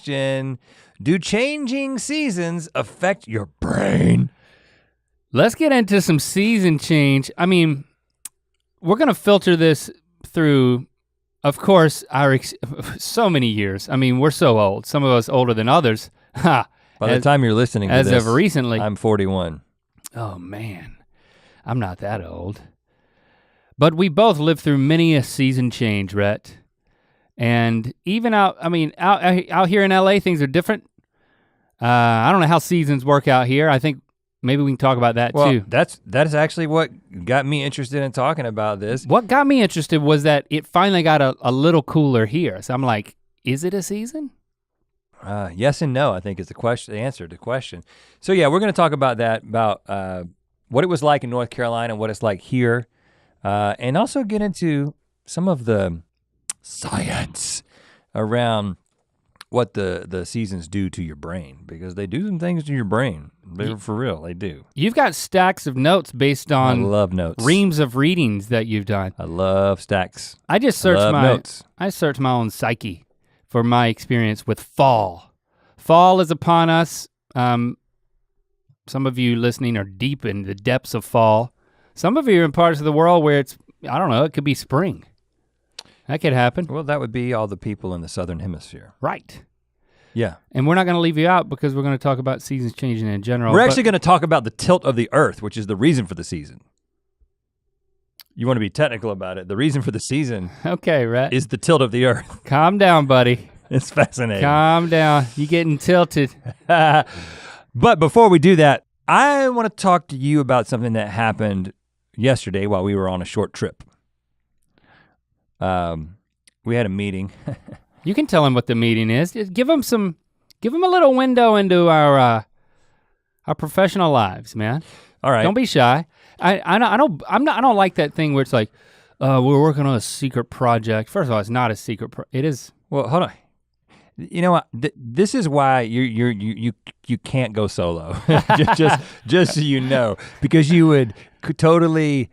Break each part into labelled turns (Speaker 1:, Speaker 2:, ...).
Speaker 1: question. Do changing seasons affect your brain?
Speaker 2: Let's get into some season change. I mean, we're gonna filter this through, of course, so many years. I mean, we're so old. Some of us older than others. Ha.
Speaker 1: By the time you're listening to
Speaker 2: as
Speaker 1: this,
Speaker 2: of recently,
Speaker 1: I'm 41.
Speaker 2: Oh man, I'm not that old. But we both lived through many a season change, Rhett. And even out here in LA, things are different. I don't know how seasons work out here. I think maybe we can talk about that too.
Speaker 1: That is actually what got me interested in talking about this.
Speaker 2: What got me interested was that it finally got a little cooler here. So I'm like, is it a season?
Speaker 1: Yes and no, I think is the answer to the question. So yeah, we're gonna talk about that, about what it was like in North Carolina and what it's like here. And also get into some of the science around what the seasons do to your brain, because they do some things to your brain. They're for real, they do.
Speaker 2: You've got stacks of notes based on
Speaker 1: I love notes.
Speaker 2: reams of readings that you've done.
Speaker 1: I love stacks.
Speaker 2: I just searched
Speaker 1: notes.
Speaker 2: I searched my own psyche for my experience with fall. Fall is upon us. Some of you listening are deep in the depths of fall. Some of you are in parts of the world where it's, I don't know, it could be spring. That could happen.
Speaker 1: Well, that would be all the people in the Southern Hemisphere.
Speaker 2: Right.
Speaker 1: Yeah.
Speaker 2: And we're not gonna leave you out because we're gonna talk about seasons changing in general.
Speaker 1: We're actually gonna talk about the tilt of the earth, which is the reason for the season. You wanna be technical about it. The reason for the season
Speaker 2: okay, Rhett.
Speaker 1: is the tilt of the earth.
Speaker 2: Calm down, buddy.
Speaker 1: It's fascinating.
Speaker 2: Calm down, you getting tilted.
Speaker 1: But before we do that, I wanna talk to you about something that happened yesterday while we were on a short trip. We had a meeting.
Speaker 2: You can tell him what the meeting is. Just give him a little window into our professional lives, man.
Speaker 1: All right.
Speaker 2: Don't be shy. I don't like that thing where it's like, we're working on a secret project. First of all, it's not a secret. It is.
Speaker 1: Well, hold on. You know what? This is why you can't go solo. just so you know, because you would totally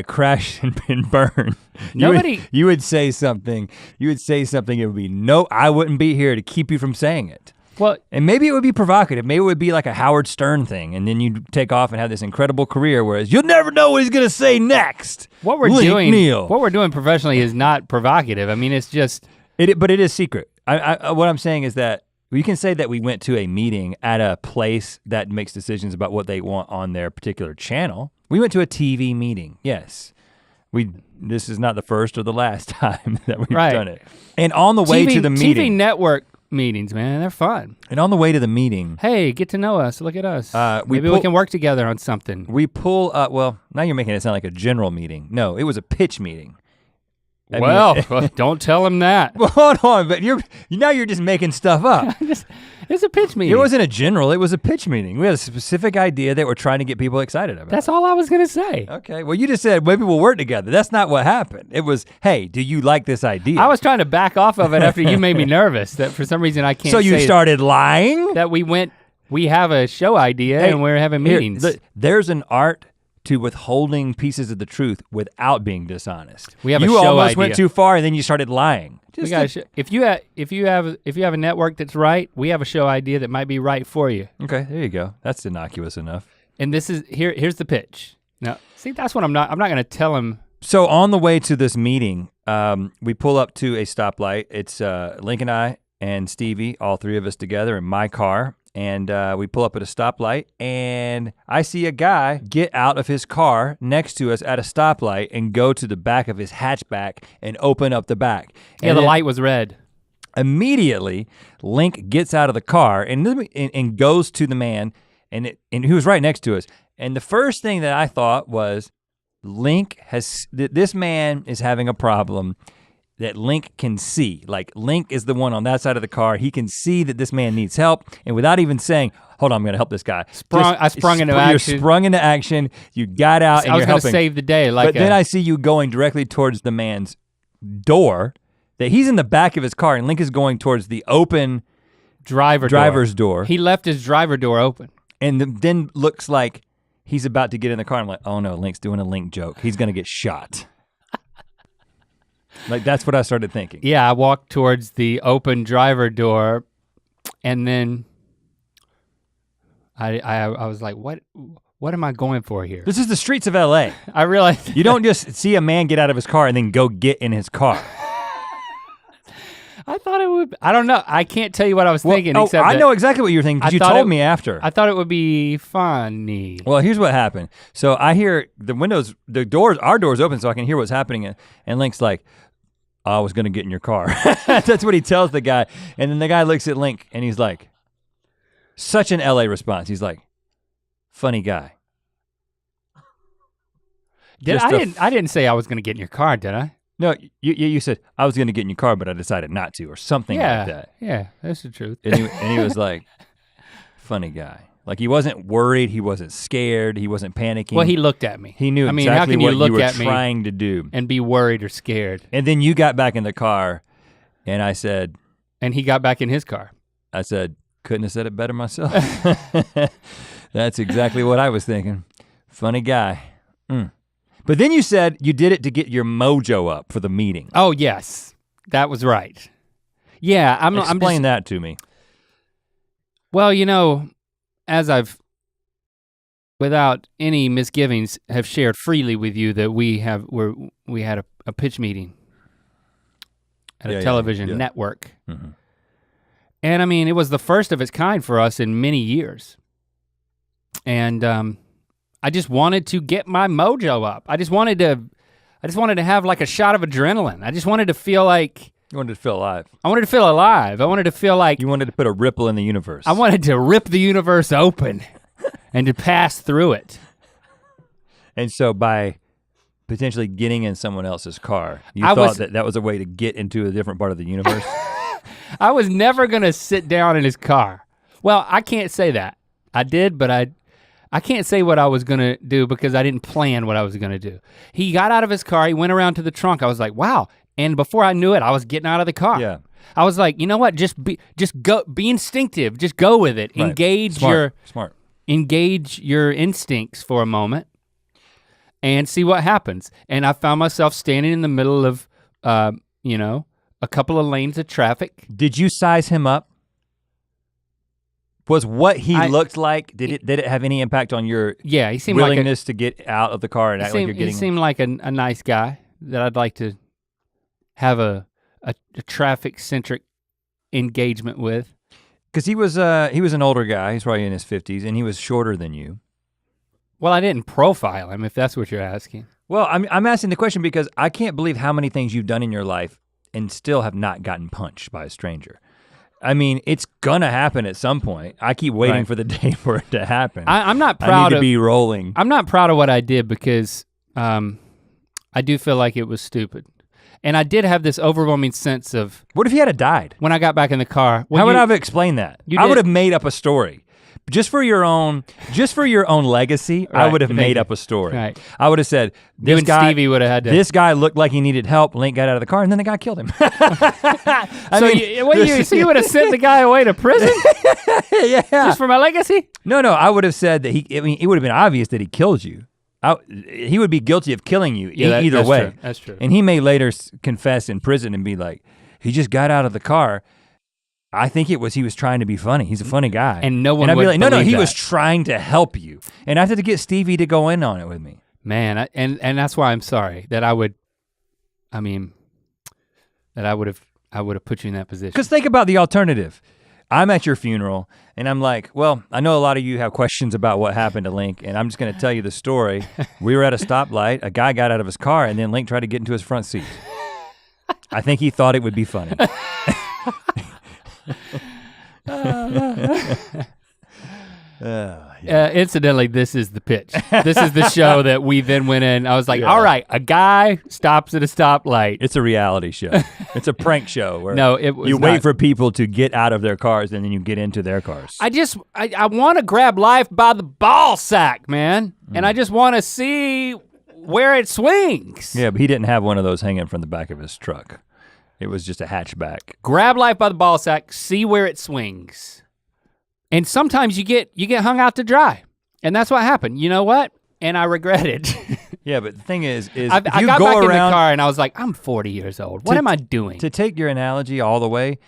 Speaker 1: crash and burn. You would say something. You would say something. It would be no. I wouldn't be here to keep you from saying it.
Speaker 2: Well,
Speaker 1: and maybe it would be provocative. Maybe it would be like a Howard Stern thing, and then you'd take off and have this incredible career. Whereas you'll never know what he's gonna say next.
Speaker 2: What we're doing professionally is not provocative. I mean, it's just.
Speaker 1: But it is secret. What I'm saying is that we can say that we went to a meeting at a place that makes decisions about what they want on their particular channel. We went to a TV meeting, yes. This is not the first or the last time that we've done it. And on the way to the meeting.
Speaker 2: TV network meetings, man, they're fun.
Speaker 1: And on the way to the meeting.
Speaker 2: Hey, get to know us, look at us. Maybe we can work together on something.
Speaker 1: We pull up, well, now you're making it sound like a general meeting. No, it was a pitch meeting.
Speaker 2: Well, don't tell him that.
Speaker 1: Well, hold on, but now you're just making stuff up.
Speaker 2: It's a pitch meeting.
Speaker 1: It wasn't a general, it was a pitch meeting. We had a specific idea that we're trying to get people excited about.
Speaker 2: That's all I was gonna say.
Speaker 1: Okay, well you just said maybe we'll work together. That's not what happened. It was, hey, do you like this idea?
Speaker 2: I was trying to back off of it after you made me nervous that for some reason I can't
Speaker 1: So you started lying?
Speaker 2: That we have a show idea and we're having meetings.
Speaker 1: There's an art to withholding pieces of the truth without being dishonest.
Speaker 2: We have a show
Speaker 1: idea. You almost
Speaker 2: idea.
Speaker 1: Went too far and then you started lying.
Speaker 2: If you have a network that's right, we have a show idea that might be right for you.
Speaker 1: Okay, there you go. That's innocuous enough.
Speaker 2: And this is here's the pitch. Now, see, that's what I'm not gonna tell him.
Speaker 1: So on the way to this meeting, we pull up to a stoplight. It's Link and I and Stevie, all three of us together in my car. And we pull up at a stoplight and I see a guy get out of his car next to us at a stoplight and go to the back of his hatchback and open up the back.
Speaker 2: Yeah,
Speaker 1: and
Speaker 2: the light was red.
Speaker 1: Immediately, Link gets out of the car and goes to the man and he was right next to us. And the first thing that I thought was, this man is having a problem that Link can see. Like Link is the one on that side of the car. He can see that this man needs help, and without even saying, hold on, I'm gonna help this guy.
Speaker 2: I sprung into action.
Speaker 1: You're sprung into action, you got out and you're helping.
Speaker 2: I was gonna save the day.
Speaker 1: But then I see you going directly towards the man's door, that he's in the back of his car and Link is going towards the open driver's door.
Speaker 2: He left his driver door open.
Speaker 1: And then looks like he's about to get in the car. I'm like, oh no, Link's doing a Link joke. He's gonna get shot. Like that's what I started thinking.
Speaker 2: Yeah, I walked towards the open driver door And then I was like, what am I going for here?
Speaker 1: This is the streets of LA.
Speaker 2: I realized
Speaker 1: you don't just see a man get out of his car and then go get in his car.
Speaker 2: I thought it would, I don't know. I can't tell you what I was thinking except
Speaker 1: I know exactly what you were thinking because you told me after.
Speaker 2: I thought it would be funny.
Speaker 1: Well, here's what happened. So I hear our doors open so I can hear what's happening. And Link's like, I was gonna get in your car. That's what he tells the guy. And then the guy looks at Link and he's like, such an LA response. He's like, funny guy.
Speaker 2: I didn't say I was gonna get in your car, did I?
Speaker 1: No, you said, I was gonna get in your car, but I decided not to, or something like that.
Speaker 2: Yeah, that's the truth.
Speaker 1: And he was like, funny guy. Like he wasn't worried, he wasn't scared, he wasn't panicking.
Speaker 2: Well, he looked at me.
Speaker 1: He knew exactly what you were trying to do.
Speaker 2: And be worried or scared.
Speaker 1: And then you got back in the car and I said.
Speaker 2: And he got back in his car.
Speaker 1: I said, couldn't have said it better myself. That's exactly what I was thinking. Funny guy. But then you said you did it to get your mojo up for the meeting.
Speaker 2: Oh yes, that was right. Yeah,
Speaker 1: Explain that to me.
Speaker 2: Well, you know, as I've, without any misgivings, have shared freely with you that we had a pitch meeting at a television network. Mm-hmm. And I mean, it was the first of its kind for us in many years. And I just wanted to get my mojo up. I just wanted to have like a shot of adrenaline. I just wanted to feel like.
Speaker 1: You wanted to feel alive.
Speaker 2: I wanted to feel alive. I wanted to feel like.
Speaker 1: You wanted to put a ripple in the universe.
Speaker 2: I wanted to rip the universe open and to pass through it.
Speaker 1: And so by potentially getting in someone else's car, you thought that was a way to get into a different part of the universe?
Speaker 2: I was never gonna sit down in his car. Well, I can't say that. I did, but I can't say what I was gonna do because I didn't plan what I was gonna do. He got out of his car, he went around to the trunk. I was like, wow. And before I knew it, I was getting out of the car.
Speaker 1: Yeah.
Speaker 2: I was like, you know what? Just go, be instinctive. Just go with it. Right. Engage your instincts for a moment and see what happens. And I found myself standing in the middle of, a couple of lanes of traffic.
Speaker 1: Did you size him up? Was what he looked like, did it have any impact on your
Speaker 2: he seemed
Speaker 1: willingness to get out of the car and act like you're getting?
Speaker 2: He seemed like a nice guy that I'd like to have a traffic-centric engagement with.
Speaker 1: Because he was an older guy, he's probably in his 50s, and he was shorter than you.
Speaker 2: Well, I didn't profile him, if that's what you're asking.
Speaker 1: Well, I'm asking the question because I can't believe how many things you've done in your life and still have not gotten punched by a stranger. I mean, it's gonna happen at some point. I keep waiting for the day for it to happen.
Speaker 2: I'm not proud
Speaker 1: I need to be rolling.
Speaker 2: I'm not proud of what I did because I do feel like it was stupid. And I did have this overwhelming sense of.
Speaker 1: What if he had died?
Speaker 2: When I got back in the car.
Speaker 1: How would I have explained that? I would have made up a story. Just for your own legacy, right. I would have made up a story.
Speaker 2: Right.
Speaker 1: I would have said,
Speaker 2: Stevie would have had to.
Speaker 1: This guy looked like he needed help. Link got out of the car and then the guy killed him.
Speaker 2: So you would have sent the guy away to prison?
Speaker 1: Yeah.
Speaker 2: Just for my legacy?
Speaker 1: No, I would have said that it would have been obvious that he killed you. He would be guilty of killing you either way.
Speaker 2: True. That's true.
Speaker 1: And he may later confess in prison and be like, he just got out of the car. I think he was trying to be funny. He's a funny guy.
Speaker 2: And no one
Speaker 1: would
Speaker 2: be like,
Speaker 1: no, he was trying to help you. And I had to get Stevie to go in on it with me.
Speaker 2: Man, and that's why I'm sorry that I would have put you in that position.
Speaker 1: Because think about the alternative. I'm at your funeral and I'm like, well, I know a lot of you have questions about what happened to Link and I'm just gonna tell you the story. We were at a stoplight, a guy got out of his car and then Link tried to get into his front seat. I think he thought it would be funny.
Speaker 2: Incidentally, this is the pitch. This is the show that we then went in. I was like, all right, a guy stops at a stoplight.
Speaker 1: It's a reality show. It's a prank show where
Speaker 2: you
Speaker 1: wait for people to get out of their cars and then you get into their cars.
Speaker 2: I want to grab life by the ball sack, man. And I just want to see where it swings.
Speaker 1: Yeah, but he didn't have one of those hanging from the back of his truck. It was just a hatchback.
Speaker 2: Grab life by the ball sack, see where it swings. And sometimes you get hung out to dry. And that's what happened. You know what? And I regret it.
Speaker 1: Yeah, but the thing is
Speaker 2: I got back in the car and I was like, I'm 40 years old. What am I doing?
Speaker 1: To take your analogy all the way,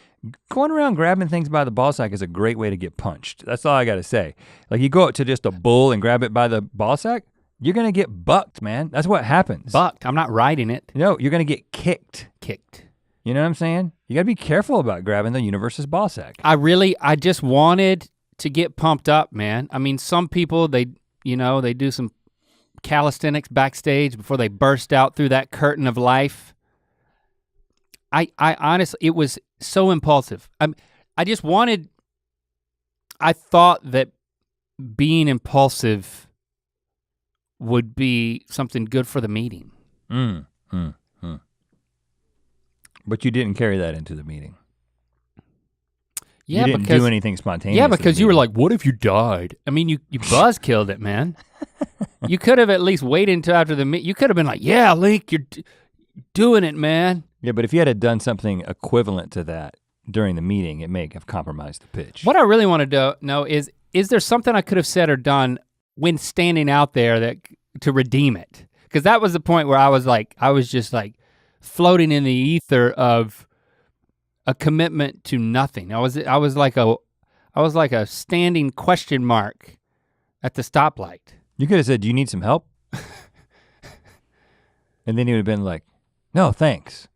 Speaker 1: going around grabbing things by the ball sack is a great way to get punched. That's all I gotta say. Like you go up to just a bull and grab it by the ball sack, you're gonna get bucked, man. That's what happens.
Speaker 2: Bucked, I'm not riding it.
Speaker 1: No, you're gonna get kicked.
Speaker 2: Kicked.
Speaker 1: You know what I'm saying? You gotta be careful about grabbing the universe's ball sack.
Speaker 2: I just wanted to get pumped up, man. I mean, some people, they do some calisthenics backstage before they burst out through that curtain of life. I honestly, it was so impulsive. I thought that being impulsive would be something good for the meeting.
Speaker 1: But you didn't carry that into the meeting.
Speaker 2: Yeah,
Speaker 1: you didn't do anything spontaneous.
Speaker 2: Yeah, because you were like, what if you died? I mean, you buzz killed it, man. You could have at least waited until after the meeting. You could have been like, yeah, Link, you're doing it, man.
Speaker 1: Yeah, but if you had done something equivalent to that during the meeting, it may have compromised the pitch.
Speaker 2: What I really want to know is there something I could have said or done when standing out there to redeem it? Because that was the point where I was just like floating in the ether of a commitment to nothing. I was like a standing question mark at the stoplight.
Speaker 1: You could have said, do you need some help? And then he would have been like, no, thanks.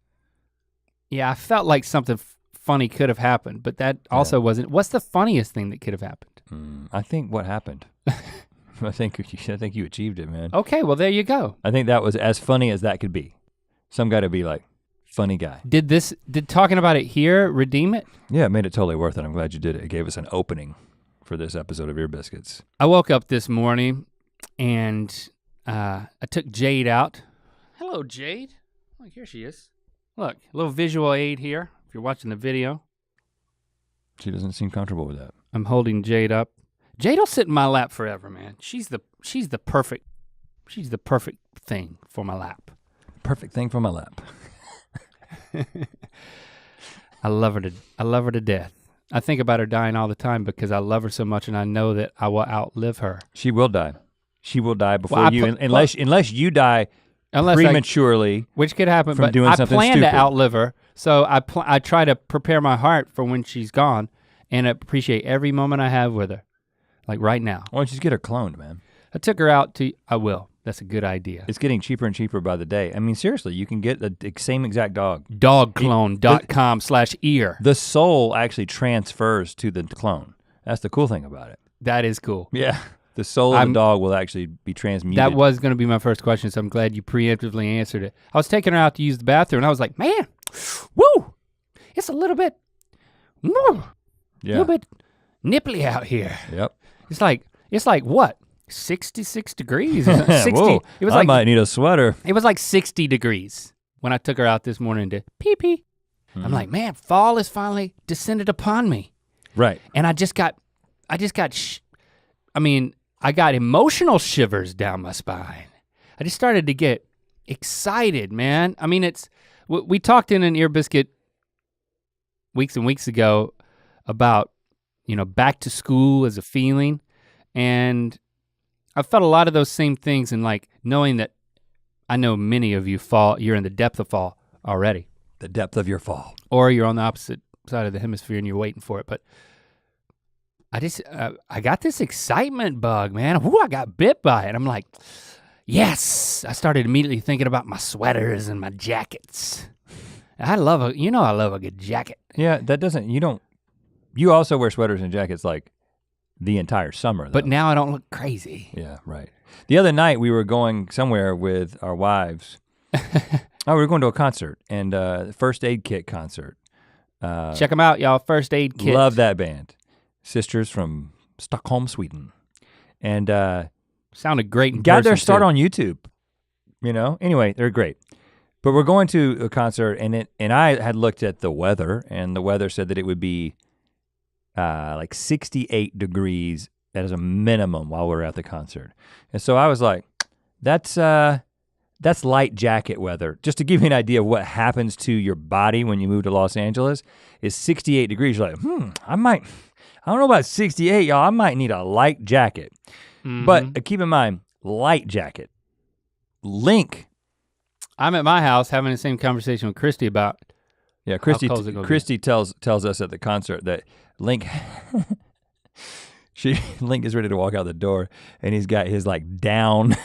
Speaker 2: Yeah, I felt like something funny could have happened, but that also wasn't. What's the funniest thing that could have happened?
Speaker 1: I think what happened. I think you achieved it, man.
Speaker 2: Okay, well there you go.
Speaker 1: I think that was as funny as that could be. Some guy to be like, funny guy.
Speaker 2: Did talking about it here redeem it?
Speaker 1: Yeah, it made it totally worth it. I'm glad you did it. It gave us an opening for this episode of Ear Biscuits.
Speaker 2: I woke up this morning and I took Jade out. Hello, Jade. Look, here she is. Look, a little visual aid here, if you're watching the video.
Speaker 1: She doesn't seem comfortable with that.
Speaker 2: I'm holding Jade up. Jade will sit in my lap forever, man. She's the perfect thing for my lap.
Speaker 1: Perfect thing for my lap.
Speaker 2: I love her to death. I think about her dying all the time because I love her so much and I know that I will outlive her.
Speaker 1: She will die. She will die before you, unless you die prematurely.
Speaker 2: Which could happen,
Speaker 1: from
Speaker 2: but
Speaker 1: doing
Speaker 2: I
Speaker 1: something
Speaker 2: plan
Speaker 1: stupid.
Speaker 2: to outlive her. So I try to prepare my heart for when she's gone and appreciate every moment I have with her. Like right now.
Speaker 1: Why don't you just get her cloned, man?
Speaker 2: I took her out I will. That's a good idea.
Speaker 1: It's getting cheaper and cheaper by the day. I mean, seriously, you can get the same exact dog.
Speaker 2: Dogclone.com/ear.
Speaker 1: The soul actually transfers to the clone. That's the cool thing about it.
Speaker 2: That is cool.
Speaker 1: Yeah, the soul of the dog will actually be transmuted.
Speaker 2: That was gonna be my first question, so I'm glad you preemptively answered it. I was taking her out to use the bathroom and I was like, man, woo, it's a little bit, a little bit nipply out here.
Speaker 1: Yep.
Speaker 2: It's like what? 66 degrees. 60.
Speaker 1: Whoa,
Speaker 2: It was
Speaker 1: I
Speaker 2: like
Speaker 1: might need a sweater.
Speaker 2: It was like 60 degrees when I took her out this morning to pee pee. I'm like, man, fall has finally descended upon me.
Speaker 1: Right.
Speaker 2: And I got emotional shivers down my spine. I just started to get excited, man. I mean, we talked in an Ear Biscuit weeks and weeks ago about, back to school as a feeling. And I felt a lot of those same things and like knowing that I know many of you you're in the depth of fall already.
Speaker 1: The depth of your fall.
Speaker 2: Or you're on the opposite side of the hemisphere and you're waiting for it. But I got this excitement bug, man. Whoo, I got bit by it. I'm like, yes. I started immediately thinking about my sweaters and my jackets. I love a good jacket.
Speaker 1: Yeah, you also wear sweaters and jackets like the entire summer though.
Speaker 2: But now I don't look crazy.
Speaker 1: Yeah, right. The other night we were going somewhere with our wives. We were going to a concert and First Aid Kit concert.
Speaker 2: Check them out, y'all, First Aid Kit.
Speaker 1: Love that band. Sisters from Stockholm, Sweden. And
Speaker 2: sounded great in
Speaker 1: got
Speaker 2: person
Speaker 1: their start
Speaker 2: too.
Speaker 1: on YouTube, Anyway, they're great. But we're going to a concert and I had looked at the weather and the weather said that it would be like 68 degrees as a minimum while we were at the concert. And so I was like, that's light jacket weather. Just to give you an idea of what happens to your body when you move to Los Angeles is 68 degrees. You're like, I don't know about 68, y'all. I might need a light jacket. Mm-hmm. But keep in mind, light jacket. Link.
Speaker 2: I'm at my house having the same conversation with Christy about
Speaker 1: Yeah, Christy tells us at the concert that Link Link is ready to walk out the door and he's got his like down,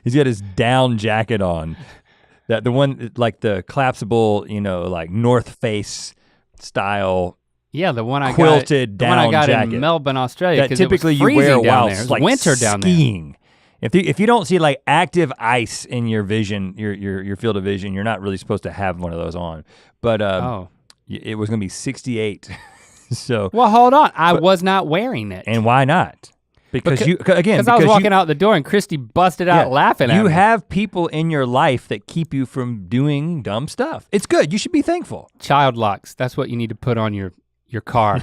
Speaker 1: he's got his down jacket on. That the one like the collapsible, like North Face style.
Speaker 2: Yeah, the one I
Speaker 1: quilted
Speaker 2: got,
Speaker 1: down
Speaker 2: the one I got
Speaker 1: jacket
Speaker 2: in Melbourne, Australia.
Speaker 1: that typically you wear while like
Speaker 2: winter down
Speaker 1: skiing. If you don't see like active ice in your vision, your field of vision, you're not really supposed to have one of those on. But it was gonna be 68. So
Speaker 2: well, hold on, I was not wearing it.
Speaker 1: And why not? Because I
Speaker 2: was walking out the door and Christy busted out laughing at me.
Speaker 1: You have people in your life that keep you from doing dumb stuff. It's good. You should be thankful.
Speaker 2: Child locks. That's what you need to put on your car.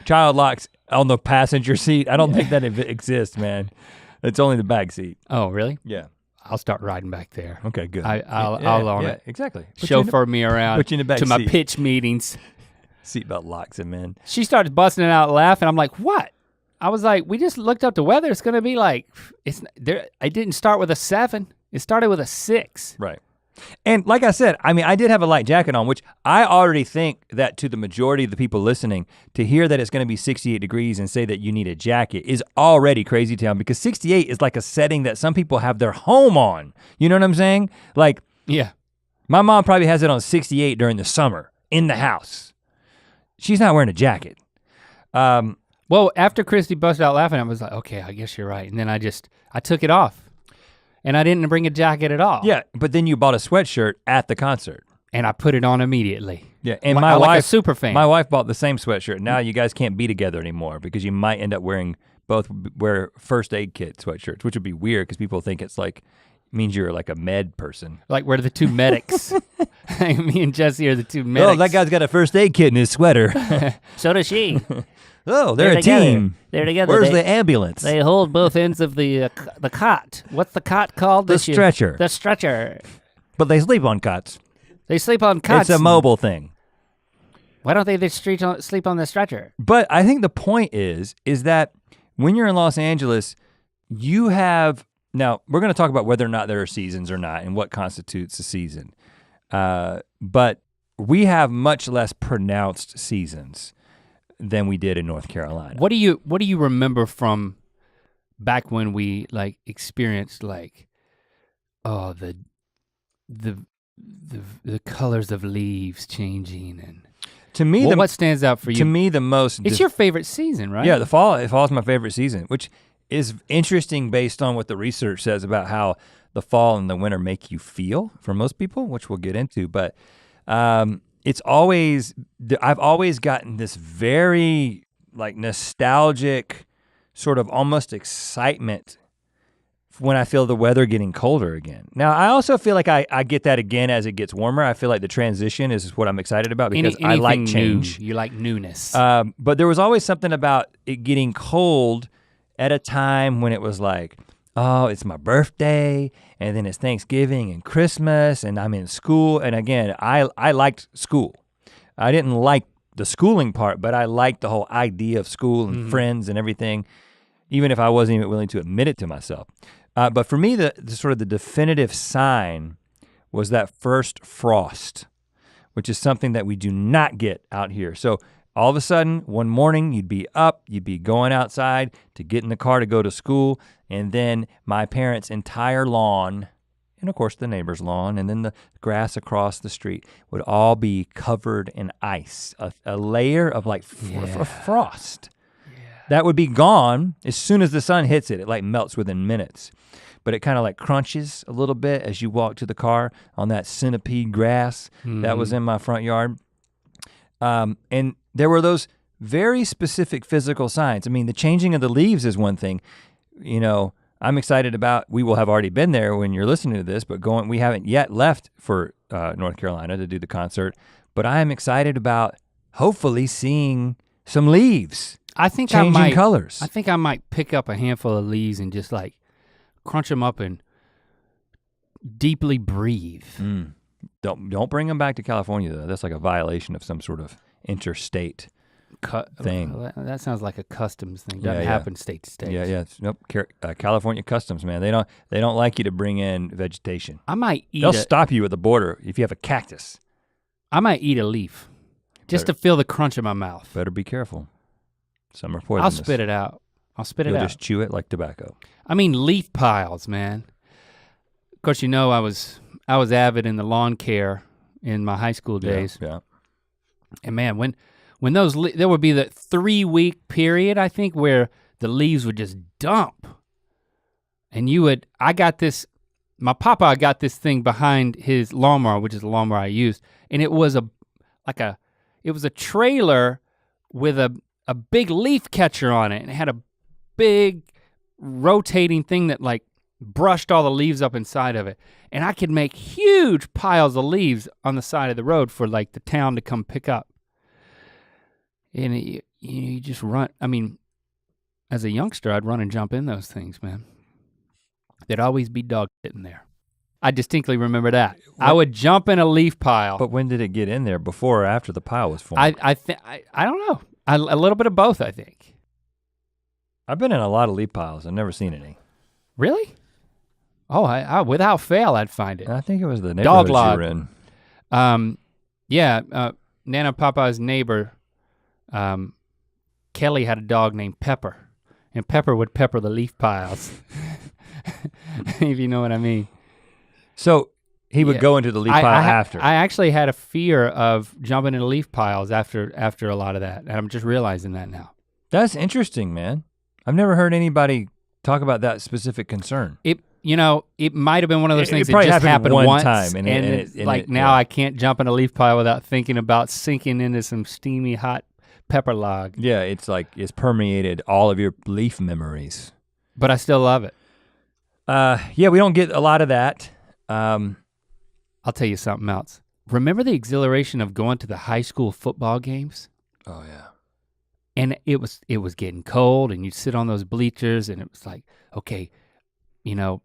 Speaker 1: Child locks on the passenger seat. I don't think that exists, man. It's only the back seat.
Speaker 2: Oh, really?
Speaker 1: Yeah.
Speaker 2: I'll start riding back there.
Speaker 1: Okay, good.
Speaker 2: I'll own it.
Speaker 1: Exactly.
Speaker 2: Chauffeur me around
Speaker 1: put you in the back
Speaker 2: to my
Speaker 1: seat.
Speaker 2: pitch meetings.
Speaker 1: Seatbelt locks him in.
Speaker 2: She started busting it out laughing. I'm like, what? I was like, we just looked up the weather. It's gonna be like, it's there. I didn't start with a 7. It started with a 6.
Speaker 1: Right. And like I said, I mean, I did have a light jacket on, which I already think that to the majority of the people listening, to hear that it's gonna be 68 degrees and say that you need a jacket is already crazy town, because 68 is like a setting that some people have their home on. You know what I'm saying? Like,
Speaker 2: yeah.
Speaker 1: My mom probably has it on 68 during the summer in the house. She's not wearing a jacket.
Speaker 2: Well, after Christy busted out laughing, I was like, okay, I guess you're right. And then I took it off. And I didn't bring a jacket at all.
Speaker 1: Yeah, but then you bought a sweatshirt at the concert.
Speaker 2: And I put it on immediately.
Speaker 1: Yeah, and my wife,
Speaker 2: like a super fan.
Speaker 1: My wife bought the same sweatshirt. Now you guys can't be together anymore because you might end up wear first aid kit sweatshirts, which would be weird because people think it's like, means you're like a med person.
Speaker 2: Like we're the two medics. Me and Jesse are the two medics.
Speaker 1: Oh, that guy's got a first aid kit in his sweater.
Speaker 3: So does she.
Speaker 1: Oh, they're a
Speaker 3: together.
Speaker 1: team.
Speaker 3: They're together.
Speaker 1: Where's the ambulance?
Speaker 3: They hold both ends of the cot. What's the cot called?
Speaker 1: The stretcher.
Speaker 3: The stretcher.
Speaker 1: But they sleep on cots.
Speaker 3: They sleep on cots.
Speaker 1: It's a mobile thing.
Speaker 3: Why don't they just sleep on the stretcher?
Speaker 1: But I think the point is that when you're in Los Angeles, you have, now we're gonna talk about whether or not there are seasons or not and what constitutes a season. But we have much less pronounced seasons than we did in North Carolina.
Speaker 2: What do you remember from back when we like experienced like, oh, the colors of leaves changing, and
Speaker 1: to me,
Speaker 2: what stands out for you?
Speaker 1: To me, the most.
Speaker 2: It's your favorite season, right?
Speaker 1: Yeah, fall is my favorite season, which is interesting based on what the research says about how the fall and the winter make you feel for most people, which we'll get into. But it's always, I've always gotten this very like nostalgic sort of almost excitement when I feel the weather getting colder again. Now, I also feel like I get that again as it gets warmer. I feel like the transition is what I'm excited about because I like change.
Speaker 2: New. You like newness.
Speaker 1: But there was always something about it getting cold at a time when it was like, oh, it's my birthday, and then it's Thanksgiving and Christmas, and I'm in school. And again, I liked school. I didn't like the schooling part, but I liked the whole idea of school and friends and everything, even if I wasn't even willing to admit it to myself. But for me, the sort of the definitive sign was that first frost, which is something that we do not get out here. So all of a sudden, one morning you'd be up, you'd be going outside to get in the car to go to school, and then my parents' entire lawn, and of course the neighbor's lawn, and then the grass across the street would all be covered in ice, a layer of like frost. That would be gone as soon as the sun hits it. It like melts within minutes. But it kind of like crunches a little bit as you walk to the car on that centipede grass that was in my front yard. And there were those very specific physical signs. I mean, the changing of the leaves is one thing. You know, I'm excited about, we will have already been there when you're listening to this, but we haven't yet left for North Carolina to do the concert. But I am excited about hopefully seeing some leaves.
Speaker 2: I think
Speaker 1: changing colors.
Speaker 2: I think I might pick up a handful of leaves and just like crunch them up and deeply breathe.
Speaker 1: Don't bring them back to California though. That's like a violation of some sort of interstate thing.
Speaker 2: That sounds like a customs thing. Doesn't happen state to state.
Speaker 1: Yeah. Nope. California customs, man. They don't like you to bring in vegetation.
Speaker 2: I might eat
Speaker 1: They'll stop you at the border if you have a cactus.
Speaker 2: I might eat a leaf just to feel the crunch in my mouth.
Speaker 1: Better be careful. Some are poisonous.
Speaker 2: I'll spit it out. You'll
Speaker 1: just chew it like tobacco.
Speaker 2: I mean leaf piles, man. Of course, you know I was avid in the lawn care in my high school days.
Speaker 1: Yeah.
Speaker 2: And man, when those there would be the 3-week period, I think, where the leaves would just dump. And my papa got this thing behind his lawnmower, which is the lawnmower I used, and it was a trailer with a big leaf catcher on it, and it had a big rotating thing that like brushed all the leaves up inside of it. And I could make huge piles of leaves on the side of the road for like the town to come pick up. And you just run, I mean, as a youngster, I'd run and jump in those things, man. There'd always be dog sitting there. I distinctly remember that. I would jump in a leaf pile.
Speaker 1: But when did it get in there? Before or after the pile was formed?
Speaker 2: I don't know. A little bit of both, I think.
Speaker 1: I've been in a lot of leaf piles. I've never seen any.
Speaker 2: Really? Oh, I without fail, I'd find it.
Speaker 1: I think it was the neighborhoods you were in.
Speaker 2: Nana Papa's neighbor, Kelly had a dog named Pepper, and Pepper would pepper the leaf piles, if you know what I mean.
Speaker 1: So he would go into the leaf pile after.
Speaker 2: I actually had a fear of jumping into leaf piles after a lot of that, and I'm just realizing that now.
Speaker 1: That's interesting, man. I've never heard anybody talk about that specific concern.
Speaker 2: It might have been one of those things that just happened
Speaker 1: one
Speaker 2: once,
Speaker 1: time,
Speaker 2: now I can't jump in a leaf pile without thinking about sinking into some steamy hot pepper log.
Speaker 1: Yeah, it's like it's permeated all of your leaf memories.
Speaker 2: But I still love it.
Speaker 1: Yeah, we don't get a lot of that.
Speaker 2: I'll tell you something else. Remember the exhilaration of going to the high school football games?
Speaker 1: Oh yeah.
Speaker 2: And it was getting cold, and you'd sit on those bleachers, and it was like, okay, you know,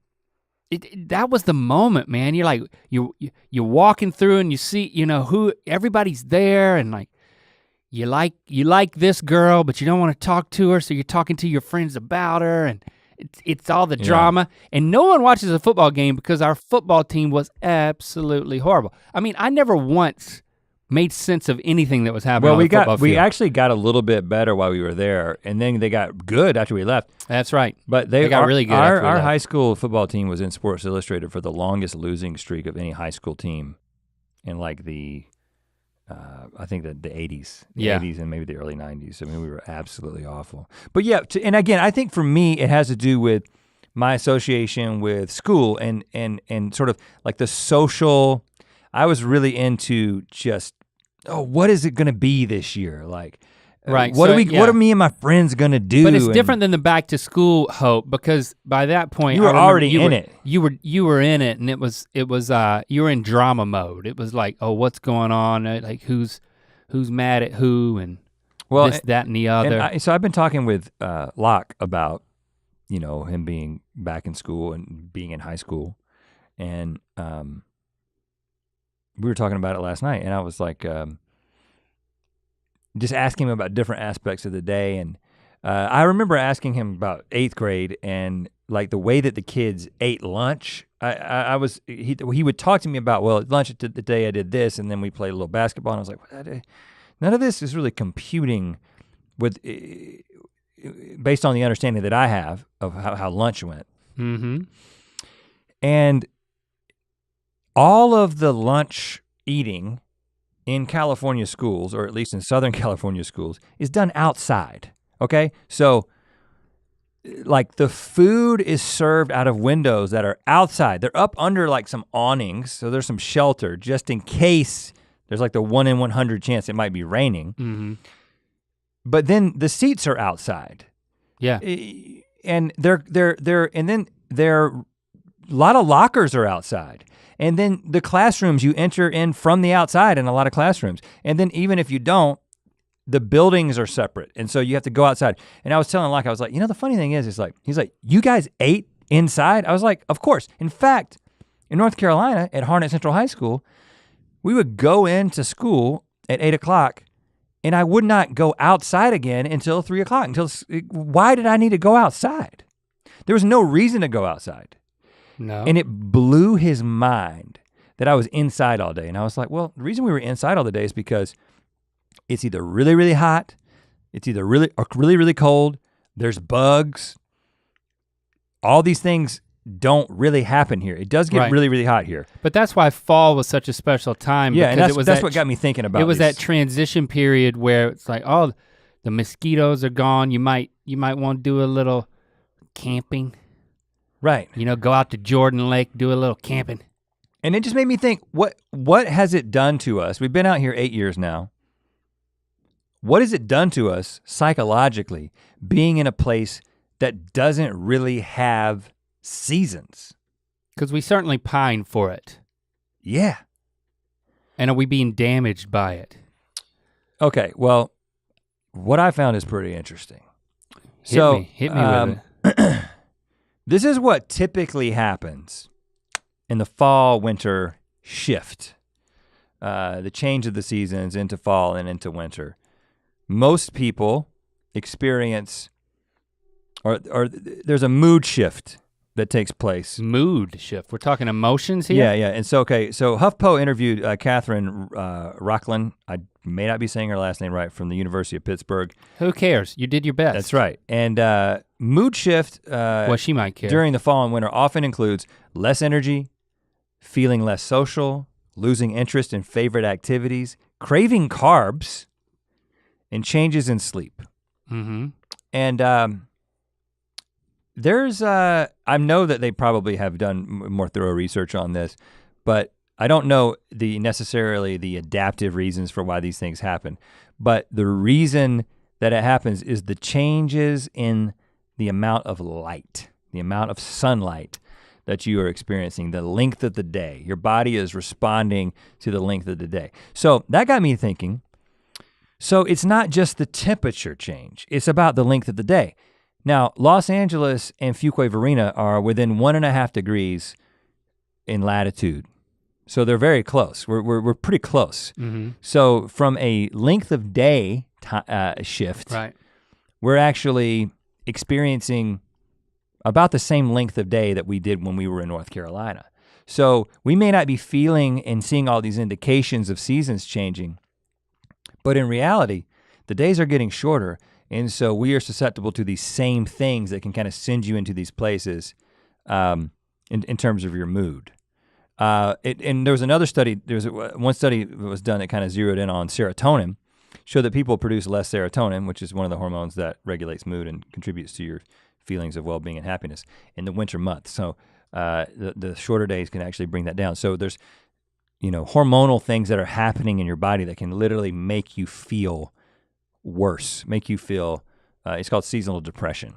Speaker 2: that was the moment, man. You're like, you're walking through, and you see, you know, who everybody's there, and like, you like this girl, but you don't want to talk to her, so you're talking to your friends about her, and it's all the drama. And no one watches a football game because our football team was absolutely horrible. I mean, I never once made sense of anything that was happening on the football field.
Speaker 1: We actually got a little bit better while we were there, and then they got good after we left.
Speaker 2: That's right.
Speaker 1: But they
Speaker 2: got really good after we
Speaker 1: our
Speaker 2: left.
Speaker 1: high school football team was in Sports Illustrated for the longest losing streak of any high school team in like the I think the 80s, the 80s and maybe the early 90s. I mean, we were absolutely awful. But yeah, and again, I think for me, it has to do with my association with school and sort of like the social. I was really into just, what is it gonna be this year? Like,
Speaker 2: right.
Speaker 1: What are me and my friends gonna do?
Speaker 2: But it's different than the back to school hope, because by that point
Speaker 1: you were already in it.
Speaker 2: You were in it, and it was you were in drama mode. It was like, oh, what's going on? Like who's mad at who, and this, that, and the other.
Speaker 1: So I've been talking with Locke about, you know, him being back in school and being in high school, and we were talking about it last night, and I was like, just asking him about different aspects of the day. And I remember asking him about 8th grade and like the way that the kids ate lunch. He would talk to me about, well, at lunch the day I did this, and then we played a little basketball, and I was like, none of this is really computing with, based on the understanding that I have of how lunch went.
Speaker 2: Mm-hmm.
Speaker 1: And all of the lunch eating in California schools, or at least in Southern California schools, is done outside, okay? So like the food is served out of windows that are outside. They're up under like some awnings, so there's some shelter just in case there's like the 1 in 100 chance it might be raining.
Speaker 2: Mm-hmm.
Speaker 1: But then the seats are outside.
Speaker 2: Yeah.
Speaker 1: And a lot of lockers are outside. And then the classrooms you enter in from the outside in a lot of classrooms. And then even if you don't, the buildings are separate. And so you have to go outside. And I was telling Locke, I was like, you know, the funny thing is like, he's like, you guys ate inside? I was like, of course. In fact, in North Carolina at Harnett Central High School, we would go into school at 8 o'clock and I would not go outside again until 3 o'clock. Why did I need to go outside? There was no reason to go outside.
Speaker 2: No.
Speaker 1: And it blew his mind that I was inside all day. And I was like, well, the reason we were inside all the day is because it's either really, really hot, it's either really cold, there's bugs. All these things don't really happen here. It does get really, really hot here.
Speaker 2: But that's why fall was such a special time.
Speaker 1: Yeah, and that's what got me thinking about it.
Speaker 2: It was that transition period where it's like, oh, the mosquitoes are gone. You might want to do a little camping.
Speaker 1: Right.
Speaker 2: You know, go out to Jordan Lake, do a little camping.
Speaker 1: And it just made me think, what has it done to us? We've been out here 8 years now. What has it done to us psychologically being in a place that doesn't really have seasons?
Speaker 2: Because we certainly pine for it.
Speaker 1: Yeah.
Speaker 2: And are we being damaged by it?
Speaker 1: Okay, well, what I found is pretty interesting.
Speaker 2: Hit me with it.
Speaker 1: This is what typically happens in the fall-winter shift. The change of the seasons into fall and into winter. Most people experience, or there's a mood shift that takes place.
Speaker 2: Mood shift, we're talking emotions here?
Speaker 1: Yeah, and so HuffPo interviewed Catherine Rocklin, I may not be saying her last name right, from the University of Pittsburgh.
Speaker 2: Who cares? You did your best.
Speaker 1: That's right, and mood shift
Speaker 2: well, she might care.
Speaker 1: during the fall and winter often includes less energy, feeling less social, losing interest in favorite activities, craving carbs, and changes in sleep.
Speaker 2: Mm-hmm.
Speaker 1: And there's, I know that they probably have done more thorough research on this, but I don't know necessarily the adaptive reasons for why these things happen. But the reason that it happens is the changes in the amount of light, the amount of sunlight that you are experiencing, the length of the day. Your body is responding to the length of the day. So that got me thinking, so it's not just the temperature change, it's about the length of the day. Now, Los Angeles and Fuquay-Varina are within 1.5 degrees in latitude. So they're very close, we're pretty close.
Speaker 2: Mm-hmm.
Speaker 1: So from a length of day shift,
Speaker 2: right.
Speaker 1: We're actually experiencing about the same length of day that we did when we were in North Carolina. So we may not be feeling and seeing all these indications of seasons changing, but in reality, the days are getting shorter, and so we are susceptible to these same things that can kind of send you into these places in terms of your mood. And there was another study, one study that was done that kind of zeroed in on serotonin, showed that people produce less serotonin, which is one of the hormones that regulates mood and contributes to your feelings of well-being and happiness in the winter months. So the shorter days can actually bring that down. So there's, hormonal things that are happening in your body that can literally make you feel worse, make you feel, it's called seasonal depression.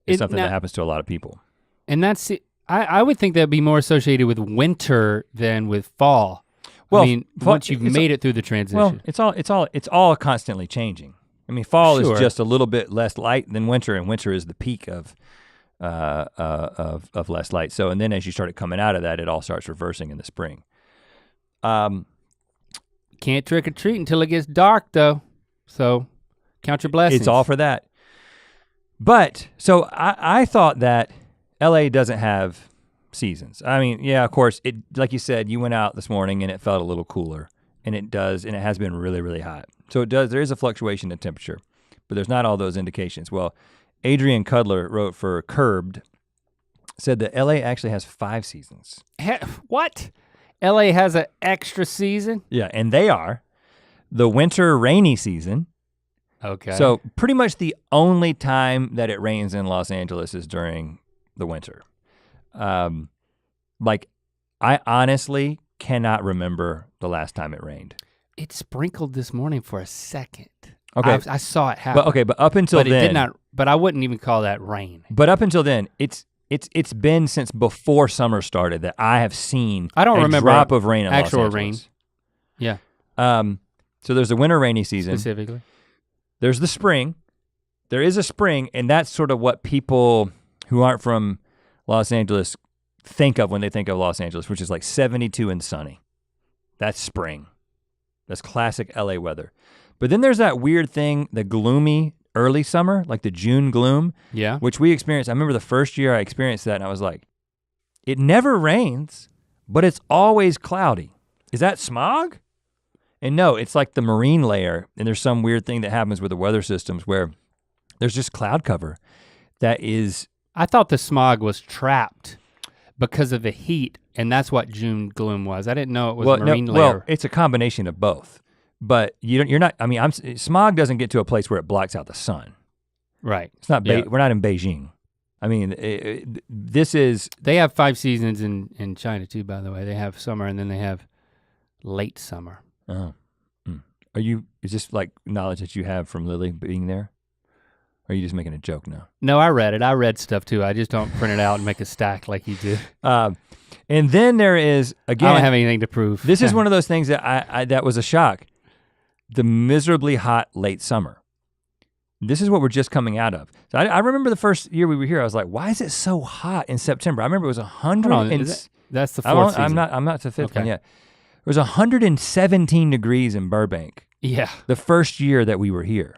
Speaker 1: It's something that happens to a lot of people.
Speaker 2: And that's, I would think that'd be more associated with winter than with fall.
Speaker 1: Well,
Speaker 2: I mean, once you've made it through the transition.
Speaker 1: Well, it's all constantly changing. I mean, fall
Speaker 2: Sure.
Speaker 1: is just a little bit less light than winter, and winter is the peak of less light. So, and then as you started coming out of that, it all starts reversing in the spring.
Speaker 2: Can't trick or treat until it gets dark, though. So, count your blessings.
Speaker 1: It's all for that. But so I thought that LA doesn't have seasons. I mean, yeah, of course, it, like you said, you went out this morning and it felt a little cooler, and it does, and it has been really, really hot. So it does, there is a fluctuation in temperature, but there's not all those indications. Well, Adrian Cudler wrote for Curbed, said that LA actually has 5 seasons.
Speaker 2: What? LA has an extra season?
Speaker 1: Yeah, and they are the winter rainy season.
Speaker 2: Okay.
Speaker 1: So pretty much the only time that it rains in Los Angeles is during the winter. Like, I honestly cannot remember the last time it rained.
Speaker 2: It sprinkled this morning for a second.
Speaker 1: Okay.
Speaker 2: I saw it happen.
Speaker 1: But up until
Speaker 2: but
Speaker 1: then.
Speaker 2: It did not, but I wouldn't even call that rain.
Speaker 1: But up until then, it's been since before summer started that I have seen
Speaker 2: I don't remember
Speaker 1: drop of rain in
Speaker 2: actual
Speaker 1: Los
Speaker 2: rain.
Speaker 1: Angeles.
Speaker 2: Yeah.
Speaker 1: So there's the winter rainy season.
Speaker 2: Specifically.
Speaker 1: There's the spring. There is a spring, and that's sort of what people who aren't from Los Angeles think of when they think of Los Angeles, which is like 72 and sunny. That's spring. That's classic LA weather. But then there's that weird thing, the gloomy early summer, like the June gloom,
Speaker 2: Yeah.
Speaker 1: which we experienced. I remember the first year I experienced that, and I was like, it never rains, but it's always cloudy. Is that smog? And no, it's like the marine layer, and there's some weird thing that happens with the weather systems where there's just cloud cover that is.
Speaker 2: I thought the smog was trapped because of the heat, and that's what June gloom was. I didn't know it was marine layer.
Speaker 1: Well, it's a combination of both, but you're not. I mean, smog doesn't get to a place where it blocks out the sun.
Speaker 2: Right.
Speaker 1: It's not. We're not in Beijing. I mean, this is.
Speaker 2: They have 5 seasons in China too, by the way. They have summer and then they have late summer.
Speaker 1: Oh. Is this like knowledge that you have from Lily being there? Or are you just making a joke now?
Speaker 2: No, I read it. I read stuff too. I just don't print it out and make a stack like you do.
Speaker 1: And then there is, again.
Speaker 2: I don't have anything to prove.
Speaker 1: This is one of those things that that was a shock. The miserably hot late summer. This is what we're just coming out of. So I remember the first year we were here, I was like, why is it so hot in September? I remember it was 100
Speaker 2: that's the fourth season.
Speaker 1: I'm not to the fifth one yet. It was 117 degrees in Burbank.
Speaker 2: Yeah.
Speaker 1: The first year that we were here.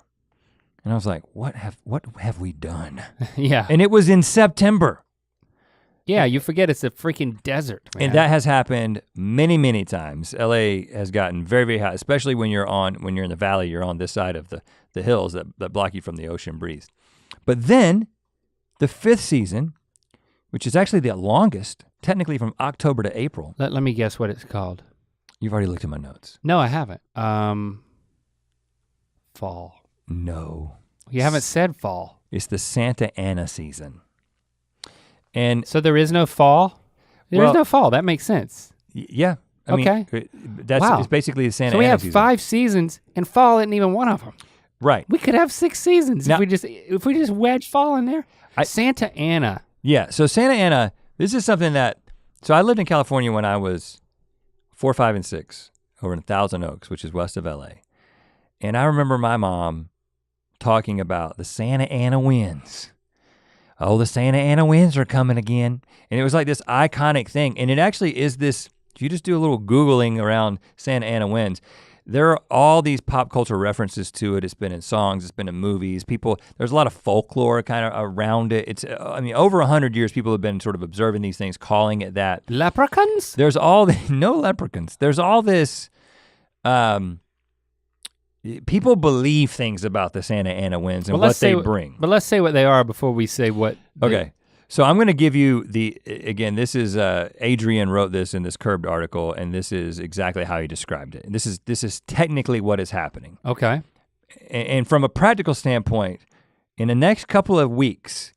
Speaker 1: And I was like, what have we done?
Speaker 2: Yeah.
Speaker 1: And it was in September.
Speaker 2: Yeah, you forget it's a freaking desert, man.
Speaker 1: And that has happened many, many times. LA has gotten very, very hot, especially when you're in the valley, you're on this side of the hills that block you from the ocean breeze. But then the 5th season, which is actually the longest, technically from October to April.
Speaker 2: Let me guess what it's called.
Speaker 1: You've already looked at my notes.
Speaker 2: No, I haven't. Fall.
Speaker 1: No.
Speaker 2: You haven't said fall.
Speaker 1: It's the Santa Ana season. And
Speaker 2: so there is no fall? There is no fall, that makes sense.
Speaker 1: Yeah. I mean, it's basically the Santa Ana season.
Speaker 2: So we have 5 seasons and fall isn't even one of them.
Speaker 1: Right.
Speaker 2: We could have 6 seasons
Speaker 1: now,
Speaker 2: if we just wedge fall in there. Santa Ana.
Speaker 1: Yeah, so Santa Ana, this is something so I lived in California when I was 4, 5, and 6 over in Thousand Oaks, which is west of LA. And I remember my mom talking about the Santa Ana winds. Oh, the Santa Ana winds are coming again. And it was like this iconic thing. And it actually is this, if you just do a little Googling around Santa Ana winds, there are all these pop culture references to it. It's been in songs, it's been in movies. There's a lot of folklore kind of around it. It's, over 100 years, people have been sort of observing these things, calling it that.
Speaker 2: Leprechauns?
Speaker 1: There's no leprechauns. There's all this, people believe things about the Santa Ana winds and what they bring.
Speaker 2: But let's say what they are before we say what.
Speaker 1: Okay. So I'm gonna give you again, this is, Adrian wrote this in this Curbed article, and this is exactly how he described it. And this is technically what is happening.
Speaker 2: Okay.
Speaker 1: And from a practical standpoint, in the next couple of weeks,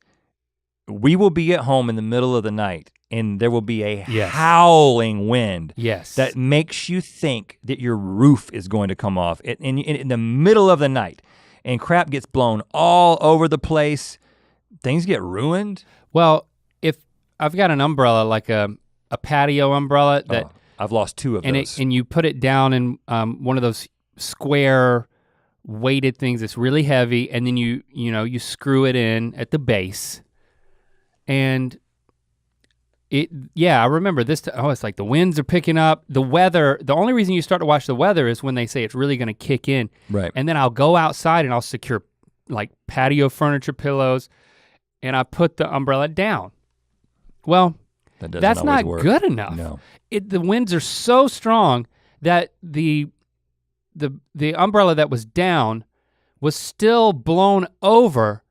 Speaker 1: we will be at home in the middle of the night, and there will be a howling wind that makes you think that your roof is going to come off in the middle of the night, and crap gets blown all over the place. Things get ruined.
Speaker 2: Well, if I've got an umbrella, like a patio umbrella that
Speaker 1: I've lost 2 of those.
Speaker 2: And you put it down in one of those square weighted things that's really heavy, and then you screw it in at the base. And I remember this, it's like the winds are picking up, the weather, the only reason you start to watch the weather is when they say it's really gonna kick in.
Speaker 1: Right.
Speaker 2: And then I'll go outside and I'll secure like patio furniture pillows, and I put the umbrella down. Well, that's not good enough.
Speaker 1: No.
Speaker 2: The winds are so strong that the umbrella that was down was still blown over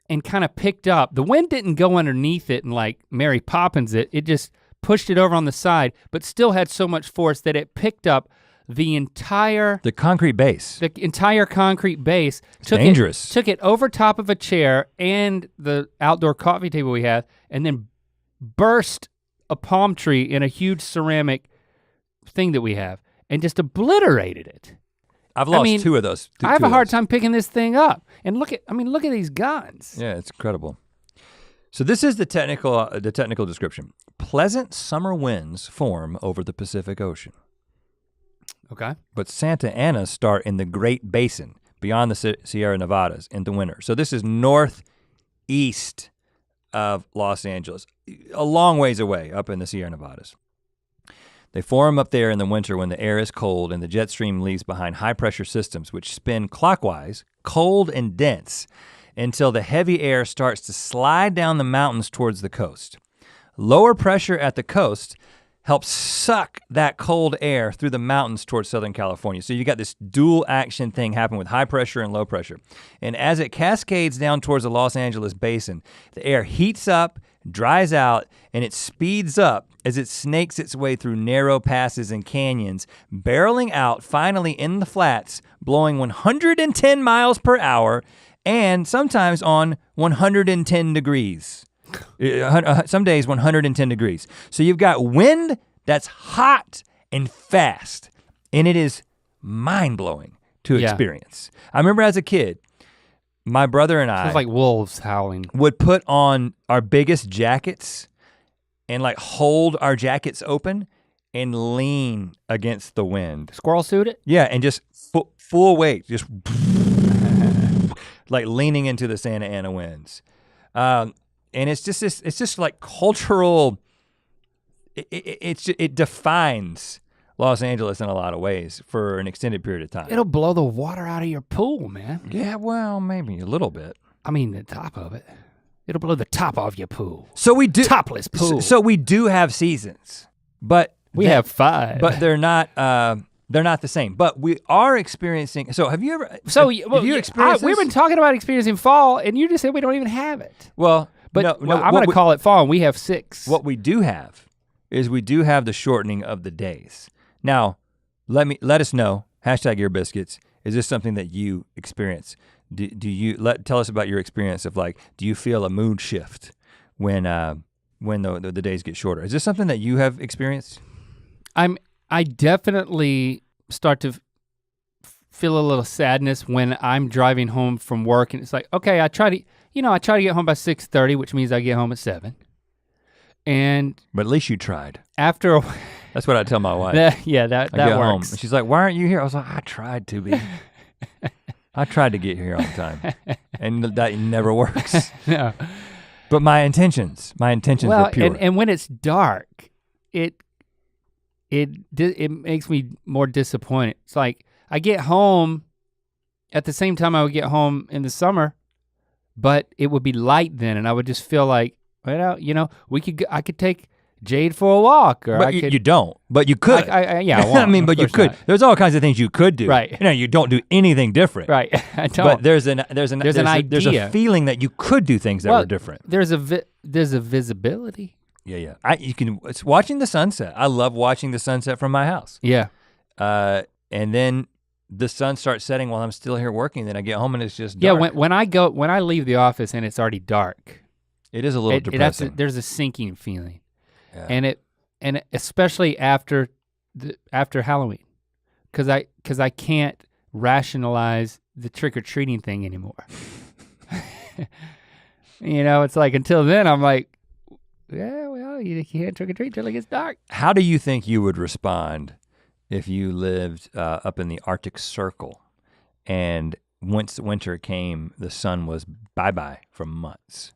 Speaker 2: and kind of picked up. The wind didn't go underneath it and like Mary Poppins it just pushed it over on the side, but still had so much force that it picked up the
Speaker 1: concrete base.
Speaker 2: The entire concrete base.
Speaker 1: It's dangerous.
Speaker 2: Took it over top of a chair and the outdoor coffee table we have, and then burst a palm tree in a huge ceramic thing that we have, and just obliterated it.
Speaker 1: I've lost 2 of those.
Speaker 2: I have a hard time picking this thing up. And look at these guns.
Speaker 1: Yeah, it's incredible. So this is the technical description. Pleasant summer winds form over the Pacific Ocean.
Speaker 2: Okay.
Speaker 1: But Santa Ana start in the Great Basin beyond the Sierra Nevadas in the winter. So this is northeast of Los Angeles, a long ways away up in the Sierra Nevadas. They form up there in the winter when the air is cold and the jet stream leaves behind high pressure systems which spin clockwise, cold and dense, until the heavy air starts to slide down the mountains towards the coast. Lower pressure at the coast helps suck that cold air through the mountains towards Southern California. So you got this dual action thing happen with high pressure and low pressure. And as it cascades down towards the Los Angeles basin, the air heats up, dries out, and it speeds up as it snakes its way through narrow passes and canyons, barreling out finally in the flats, blowing 110 miles per hour, and sometimes on 110 degrees. Some days 110 degrees. So you've got wind that's hot and fast, and it is mind-blowing to experience. I remember as a kid, my brother and I
Speaker 2: It's like wolves howling.
Speaker 1: would put on our biggest jackets and like hold our jackets open and lean against the wind.
Speaker 2: Squirrel suit it?
Speaker 1: Yeah, and just full weight, just like leaning into the Santa Ana winds. And it's just like cultural, it defines Los Angeles in a lot of ways for an extended period of time.
Speaker 2: It'll blow the water out of your pool, man.
Speaker 1: Yeah, well, maybe a little bit.
Speaker 2: I mean, the top of it. It'll blow the top off your pool.
Speaker 1: So we do
Speaker 2: Topless pool.
Speaker 1: So we do have seasons, but
Speaker 2: we have 5.
Speaker 1: but they're not the same. But we are experiencing. So have you ever?
Speaker 2: So
Speaker 1: have you experienced?
Speaker 2: we've been talking about experiencing fall, and you just said we don't even have it.
Speaker 1: Well,
Speaker 2: But
Speaker 1: no,
Speaker 2: I'm gonna call it fall, and we have 6.
Speaker 1: What we do have is we do have the shortening of the days. Now, let us know. #Ear Biscuits. Is this something that you experience? Do you tell us about your experience of like? Do you feel a mood shift when the days get shorter? Is this something that you have experienced?
Speaker 2: I definitely start to feel a little sadness when I'm driving home from work, and it's like, okay, I try to get home by 6:30, which means I get home at 7.
Speaker 1: But at least you tried.
Speaker 2: After a
Speaker 1: That's what I tell my wife.
Speaker 2: that
Speaker 1: I get
Speaker 2: works.
Speaker 1: home, and she's like, "Why aren't you here?" I was like, "I tried to be. I tried to get here on time, and that never works."
Speaker 2: No.
Speaker 1: But my intentions were pure.
Speaker 2: and when it's dark, it makes me more disappointed. It's like I get home at the same time I would get home in the summer, but it would be light then, and I would just feel like, well, I could take Jade for a walk, or
Speaker 1: but you don't, but you could.
Speaker 2: I won't,
Speaker 1: I mean, but you could.
Speaker 2: Not.
Speaker 1: There's all kinds of things you could do.
Speaker 2: Right.
Speaker 1: You don't do anything different.
Speaker 2: Right. I don't.
Speaker 1: But there's an
Speaker 2: idea.
Speaker 1: There's a feeling that you could do things that were different.
Speaker 2: There's a visibility.
Speaker 1: Yeah. It's watching the sunset. I love watching the sunset from my house.
Speaker 2: Yeah.
Speaker 1: And then the sun starts setting while I'm still here working. Then I get home and it's just dark.
Speaker 2: Yeah. When I leave the office and it's already dark.
Speaker 1: It is a little depressing.
Speaker 2: There's a sinking feeling,
Speaker 1: yeah.
Speaker 2: and especially after Halloween, because I can't rationalize the trick-or-treating thing anymore. It's like until then I'm like, yeah, well, you can't trick-or-treat till it gets dark.
Speaker 1: How do you think you would respond if you lived up in the Arctic Circle and once winter came, the sun was bye-bye for months?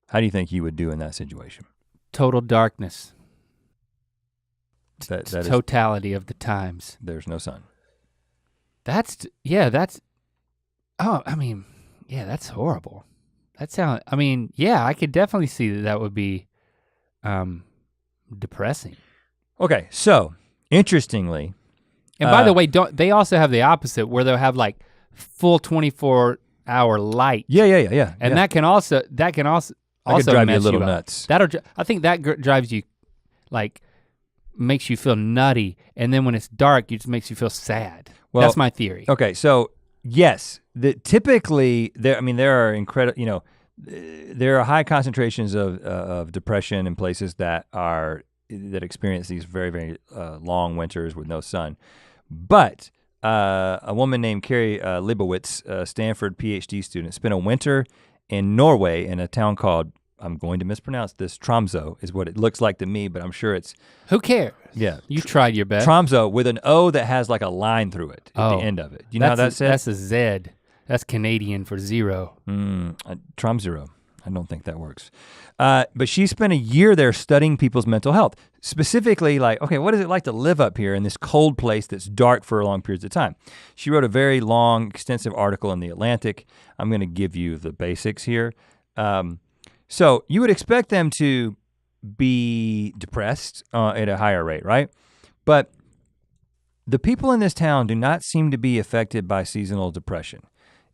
Speaker 1: How do you think you would do in that situation?
Speaker 2: Total darkness.
Speaker 1: That
Speaker 2: totality of the times.
Speaker 1: There's no sun.
Speaker 2: That's horrible. I could definitely see that would be depressing.
Speaker 1: Okay, so interestingly.
Speaker 2: And by the way, they also have the opposite where they'll have like full 24-hour light.
Speaker 1: Yeah.
Speaker 2: And that can also
Speaker 1: that could drive you a little
Speaker 2: up.
Speaker 1: nuts.
Speaker 2: I think that drives you, like, makes you feel nutty, and then when it's dark, it just makes you feel sad. Well, that's my theory.
Speaker 1: Okay, so yes, typically there are incredible, there are high concentrations of depression in places that experience these very, very long winters with no sun. But a woman named Carrie Leibowitz, a Stanford PhD student, spent a winter in Norway in a town called, I'm going to mispronounce this, Tromsø is what it looks like to me, but I'm sure it's.
Speaker 2: Who cares?
Speaker 1: Yeah.
Speaker 2: You tried your best.
Speaker 1: Tromsø with an O that has like a line through it at the end of it. You know how that says?
Speaker 2: That's a Z. That's Canadian for zero.
Speaker 1: Tromsø. I don't think that works. But she spent a year there studying people's mental health. Specifically like, okay, what is it like to live up here in this cold place that's dark for long periods of time? She wrote a very long, extensive article in The Atlantic. I'm gonna give you the basics here. So you would expect them to be depressed at a higher rate, right? But the people in this town do not seem to be affected by seasonal depression,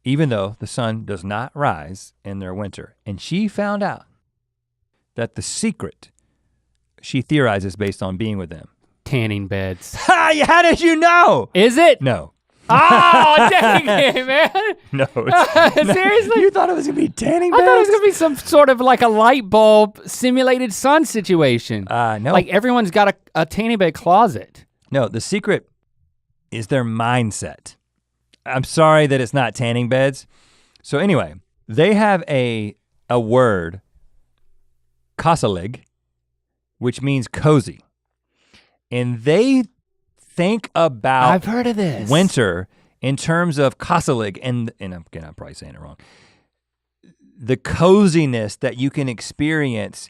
Speaker 1: even though the sun does not rise in their winter. And she found out that the secret, she theorizes based on being with them.
Speaker 2: Tanning beds.
Speaker 1: How did you know?
Speaker 2: Is it?
Speaker 1: No.
Speaker 2: Oh, dang it, man.
Speaker 1: No. It's,
Speaker 2: Seriously?
Speaker 1: You thought it was gonna be tanning
Speaker 2: I
Speaker 1: beds?
Speaker 2: thought it was gonna be some sort of like a light bulb simulated sun situation.
Speaker 1: No.
Speaker 2: Like everyone's got a tanning bed closet.
Speaker 1: No, the secret is their mindset. I'm sorry that it's not tanning beds. So anyway, they have a word, kasalig, which means cozy. And they think about
Speaker 2: I've heard of this.
Speaker 1: winter in terms of kasalig, and again, I'm probably saying it wrong. The coziness that you can experience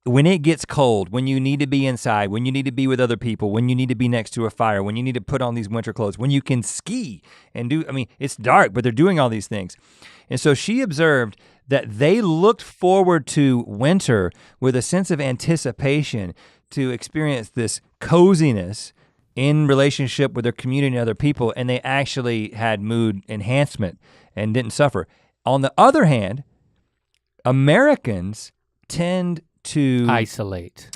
Speaker 1: when it gets cold, when you need to be inside, when you need to be with other people, when you need to be next to a fire, when you need to put on these winter clothes, when you can ski and do, it's dark, but they're doing all these things. And so she observed that they looked forward to winter with a sense of anticipation to experience this coziness in relationship with their community and other people, and they actually had mood enhancement and didn't suffer. On the other hand, Americans tend to
Speaker 2: isolate.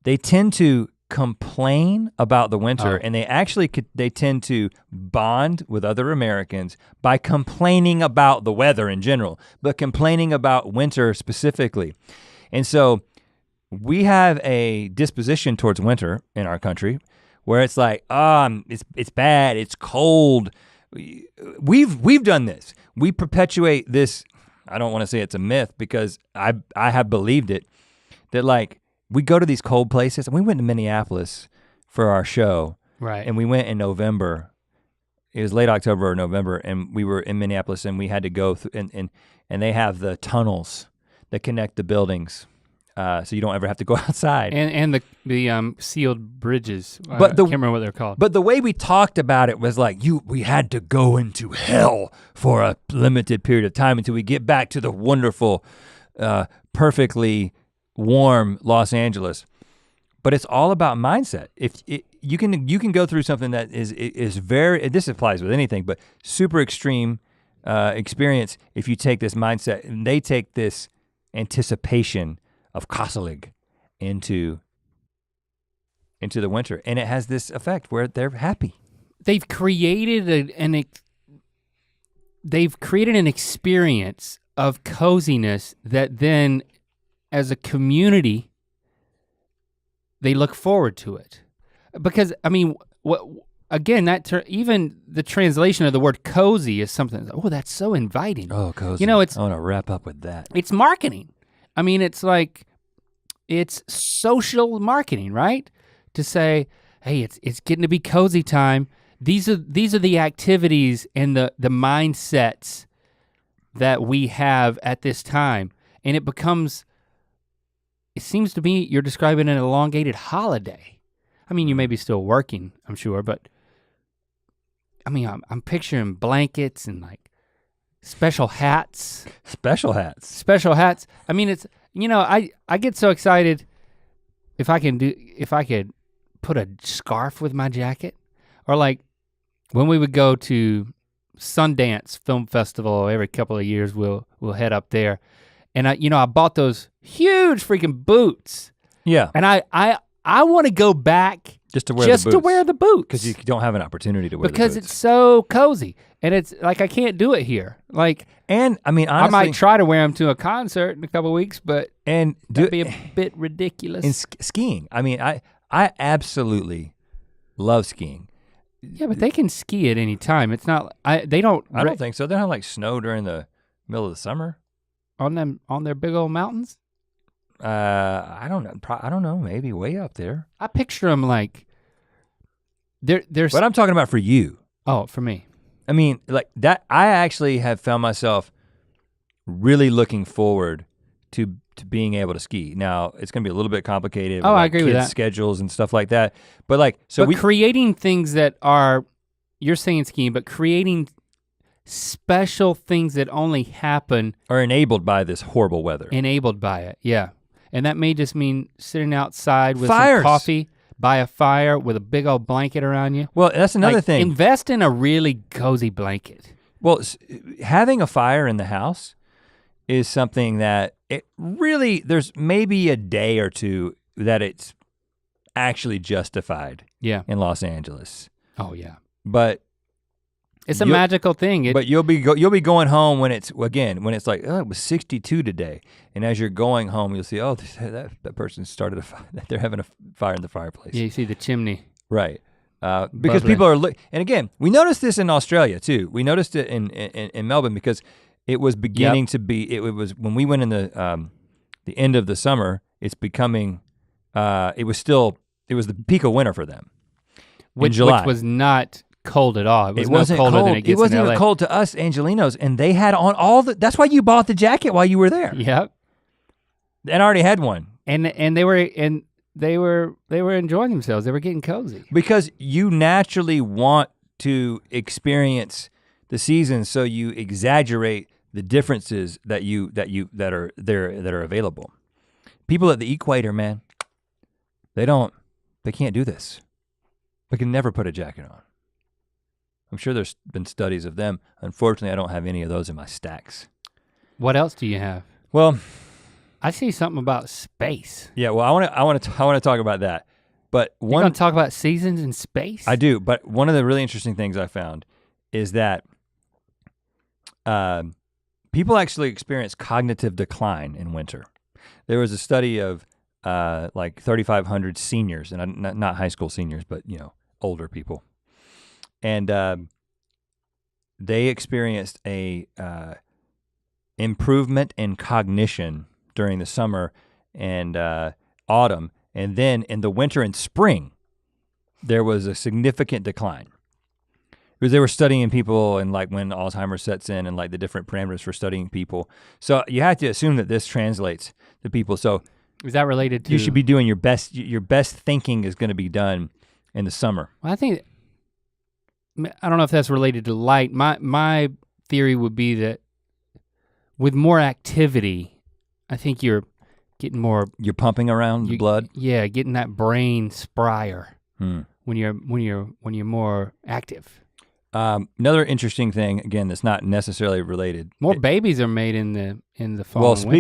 Speaker 1: They tend to complain about the winter, and they tend to bond with other Americans by complaining about the weather in general, but complaining about winter specifically. And so we have a disposition towards winter in our country where it's like, it's bad, it's cold. We've done this. We perpetuate this. I don't want to say it's a myth because I have believed it, that like we go to these cold places, and we went to Minneapolis for our show.
Speaker 2: Right.
Speaker 1: And we went in November. It was late October or November, and we were in Minneapolis, and we had to go through, and they have the tunnels that connect the buildings. So you don't ever have to go outside.
Speaker 2: And the sealed bridges.
Speaker 1: But
Speaker 2: I can't remember what they're called.
Speaker 1: But the way we talked about it was like, we had to go into hell for a limited period of time until we get back to the wonderful, perfectly warm Los Angeles. But it's all about mindset. If you can go through something that is very, this applies with anything, but super extreme experience if you take this mindset, and they take this anticipation of kasalig into the winter, and it has this effect where they're happy.
Speaker 2: They've created an experience of coziness that then, as a community, they look forward to it. Because even the translation of the word cozy is something. Oh, that's so inviting.
Speaker 1: Oh, cozy.
Speaker 2: You know,
Speaker 1: I want to wrap up with that.
Speaker 2: It's marketing. It's like, it's social marketing, right? To say, hey, it's getting to be cozy time. These are the activities and the mindsets that we have at this time. And it seems to me you're describing an elongated holiday. You may be still working, I'm sure, but I'm picturing blankets and like special hats.
Speaker 1: Special hats.
Speaker 2: Special hats. It's, I get so excited if I could put a scarf with my jacket, or like when we would go to Sundance Film Festival every couple of years, we'll head up there. And I bought those huge freaking boots.
Speaker 1: Yeah.
Speaker 2: And I want to go back
Speaker 1: just to wear
Speaker 2: the boots.
Speaker 1: Because you don't have an opportunity to wear the boots.
Speaker 2: Because it's so cozy. And it's like, I can't do it here. Like,
Speaker 1: and honestly,
Speaker 2: I might try to wear them to a concert in a couple of weeks, but that'd be a bit ridiculous.
Speaker 1: In skiing, I absolutely love skiing.
Speaker 2: Yeah, but they can ski at any time. It's not, they don't.
Speaker 1: I don't think so. They don't have like snow during the middle of the summer.
Speaker 2: On their big old mountains?
Speaker 1: I don't know. I don't know. Maybe way up there.
Speaker 2: I picture them like there's.
Speaker 1: But I'm talking about for you.
Speaker 2: Oh, for me.
Speaker 1: Like that. I actually have found myself really looking forward to being able to ski. Now it's gonna be a little bit complicated.
Speaker 2: I agree with that.
Speaker 1: Schedules and stuff like that. But like,
Speaker 2: creating things that are, you're saying skiing, but creating special things that only happen
Speaker 1: are enabled by this horrible weather.
Speaker 2: Enabled by it, yeah. And that may just mean sitting outside with
Speaker 1: Fires.
Speaker 2: some coffee by a fire with a big old blanket around you.
Speaker 1: Well, that's another thing.
Speaker 2: Invest in a really cozy blanket.
Speaker 1: Well, having a fire in the house is something that it really, there's maybe a day or two that it's actually justified in Los Angeles.
Speaker 2: Oh yeah.
Speaker 1: But
Speaker 2: it's a magical thing.
Speaker 1: But you'll be going home when it's like, oh, it was 62 today. And as you're going home, you'll see, oh, that person started a fire. They're having a fire in the fireplace.
Speaker 2: Yeah, you see the chimney.
Speaker 1: Right. Because people are, and again, we noticed this in Australia too. We noticed it in Melbourne because it was beginning to be, it was when we went in the end of the summer, it's becoming, it was the peak of winter for them.
Speaker 2: Which was not cold at all. It
Speaker 1: wasn't
Speaker 2: colder
Speaker 1: cold.
Speaker 2: than it gets
Speaker 1: wasn't
Speaker 2: in
Speaker 1: even
Speaker 2: LA.
Speaker 1: cold to us Angelinos, and they had on that's why you bought the jacket while you were there.
Speaker 2: Yep.
Speaker 1: And I already had one.
Speaker 2: And they were enjoying themselves. They were getting cozy.
Speaker 1: Because you naturally want to experience the season, so you exaggerate the differences that are available. People at the equator, man, they can't do this. They can never put a jacket on. I'm sure there's been studies of them. Unfortunately, I don't have any of those in my stacks.
Speaker 2: What else do you have?
Speaker 1: Well,
Speaker 2: I see something about space.
Speaker 1: Yeah, well, I want to talk about that. But
Speaker 2: You want to talk about seasons in space?
Speaker 1: I do, but one of the really interesting things I found is that people actually experience cognitive decline in winter. There was a study of like 3,500 seniors, and not high school seniors, but older people. And they experienced a improvement in cognition during the summer and autumn, and then in the winter and spring, there was a significant decline. Because they were studying people and like when Alzheimer's sets in and like the different parameters for studying people. So you have to assume that this translates to people. So
Speaker 2: is that related to?
Speaker 1: You should be doing your best thinking is gonna be done in the summer.
Speaker 2: Well, I don't know if that's related to light. My theory would be that with more activity, I think you're getting more.
Speaker 1: You're pumping around the blood.
Speaker 2: Yeah, getting that brain sprier when you're more active.
Speaker 1: Another interesting thing, again, that's not necessarily related.
Speaker 2: More babies are made in the fall.
Speaker 1: Well,
Speaker 2: and winter,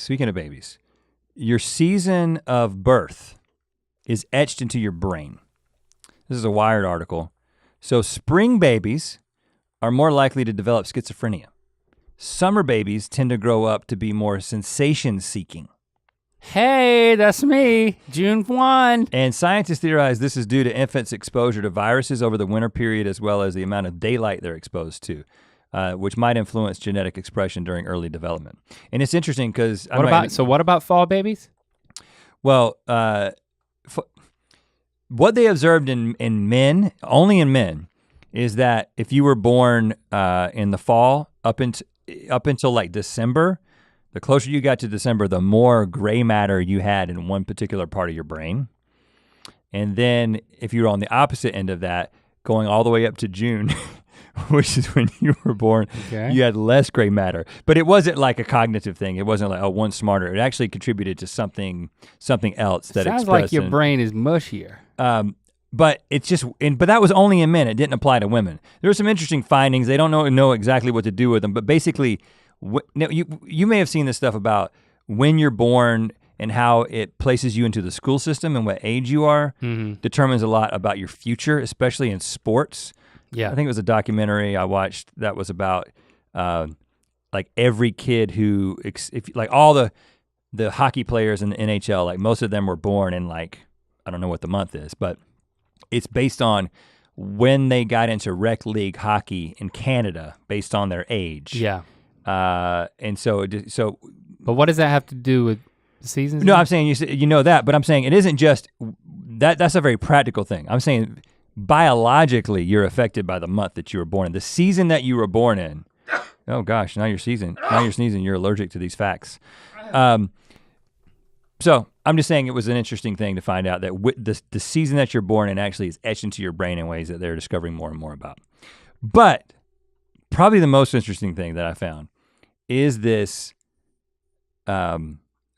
Speaker 1: speaking of babies, your season of birth is etched into your brain. This is a Wired article. So spring babies are more likely to develop schizophrenia. Summer babies tend to grow up to be more sensation-seeking.
Speaker 2: Hey, that's me, June 1.
Speaker 1: And scientists theorize this is due to infants' exposure to viruses over the winter period as well as the amount of daylight they're exposed to, which might influence genetic expression during early development. And it's interesting because-
Speaker 2: What about fall babies?
Speaker 1: Well, what they observed in men, only in men, is that if you were born in the fall up until like December, the closer you got to December, the more gray matter you had in one particular part of your brain. And then if you were on the opposite end of that, going all the way up to June, which is when you were born, you had less gray matter. But it wasn't like a cognitive thing. It wasn't like, oh, one's smarter. It actually contributed to something else that
Speaker 2: sounds like your brain is mushier.
Speaker 1: But it's just, but that was only in men. It didn't apply to women. There were some interesting findings. They don't know exactly what to do with them, but basically, you may have seen this stuff about when you're born and how it places you into the school system and what age you are determines a lot about your future, especially in sports.
Speaker 2: Yeah,
Speaker 1: I think it was a documentary I watched that was about like every kid who, like all the hockey players in the NHL, like most of them were born in like, I don't know what the month is, but it's based on when they got into rec league hockey in Canada based on their age.
Speaker 2: Yeah.
Speaker 1: And so.
Speaker 2: But what does that have to do with the seasons?
Speaker 1: No, I'm saying you know that, but I'm saying it isn't just that. That's a very practical thing. I'm saying biologically, you're affected by the month that you were born in, the season that you were born in. Oh gosh, now you're sneezing. You're allergic to these facts. So I'm just saying it was an interesting thing to find out that the season that you're born in actually is etched into your brain in ways that they're discovering more and more about. But probably the most interesting thing that I found is this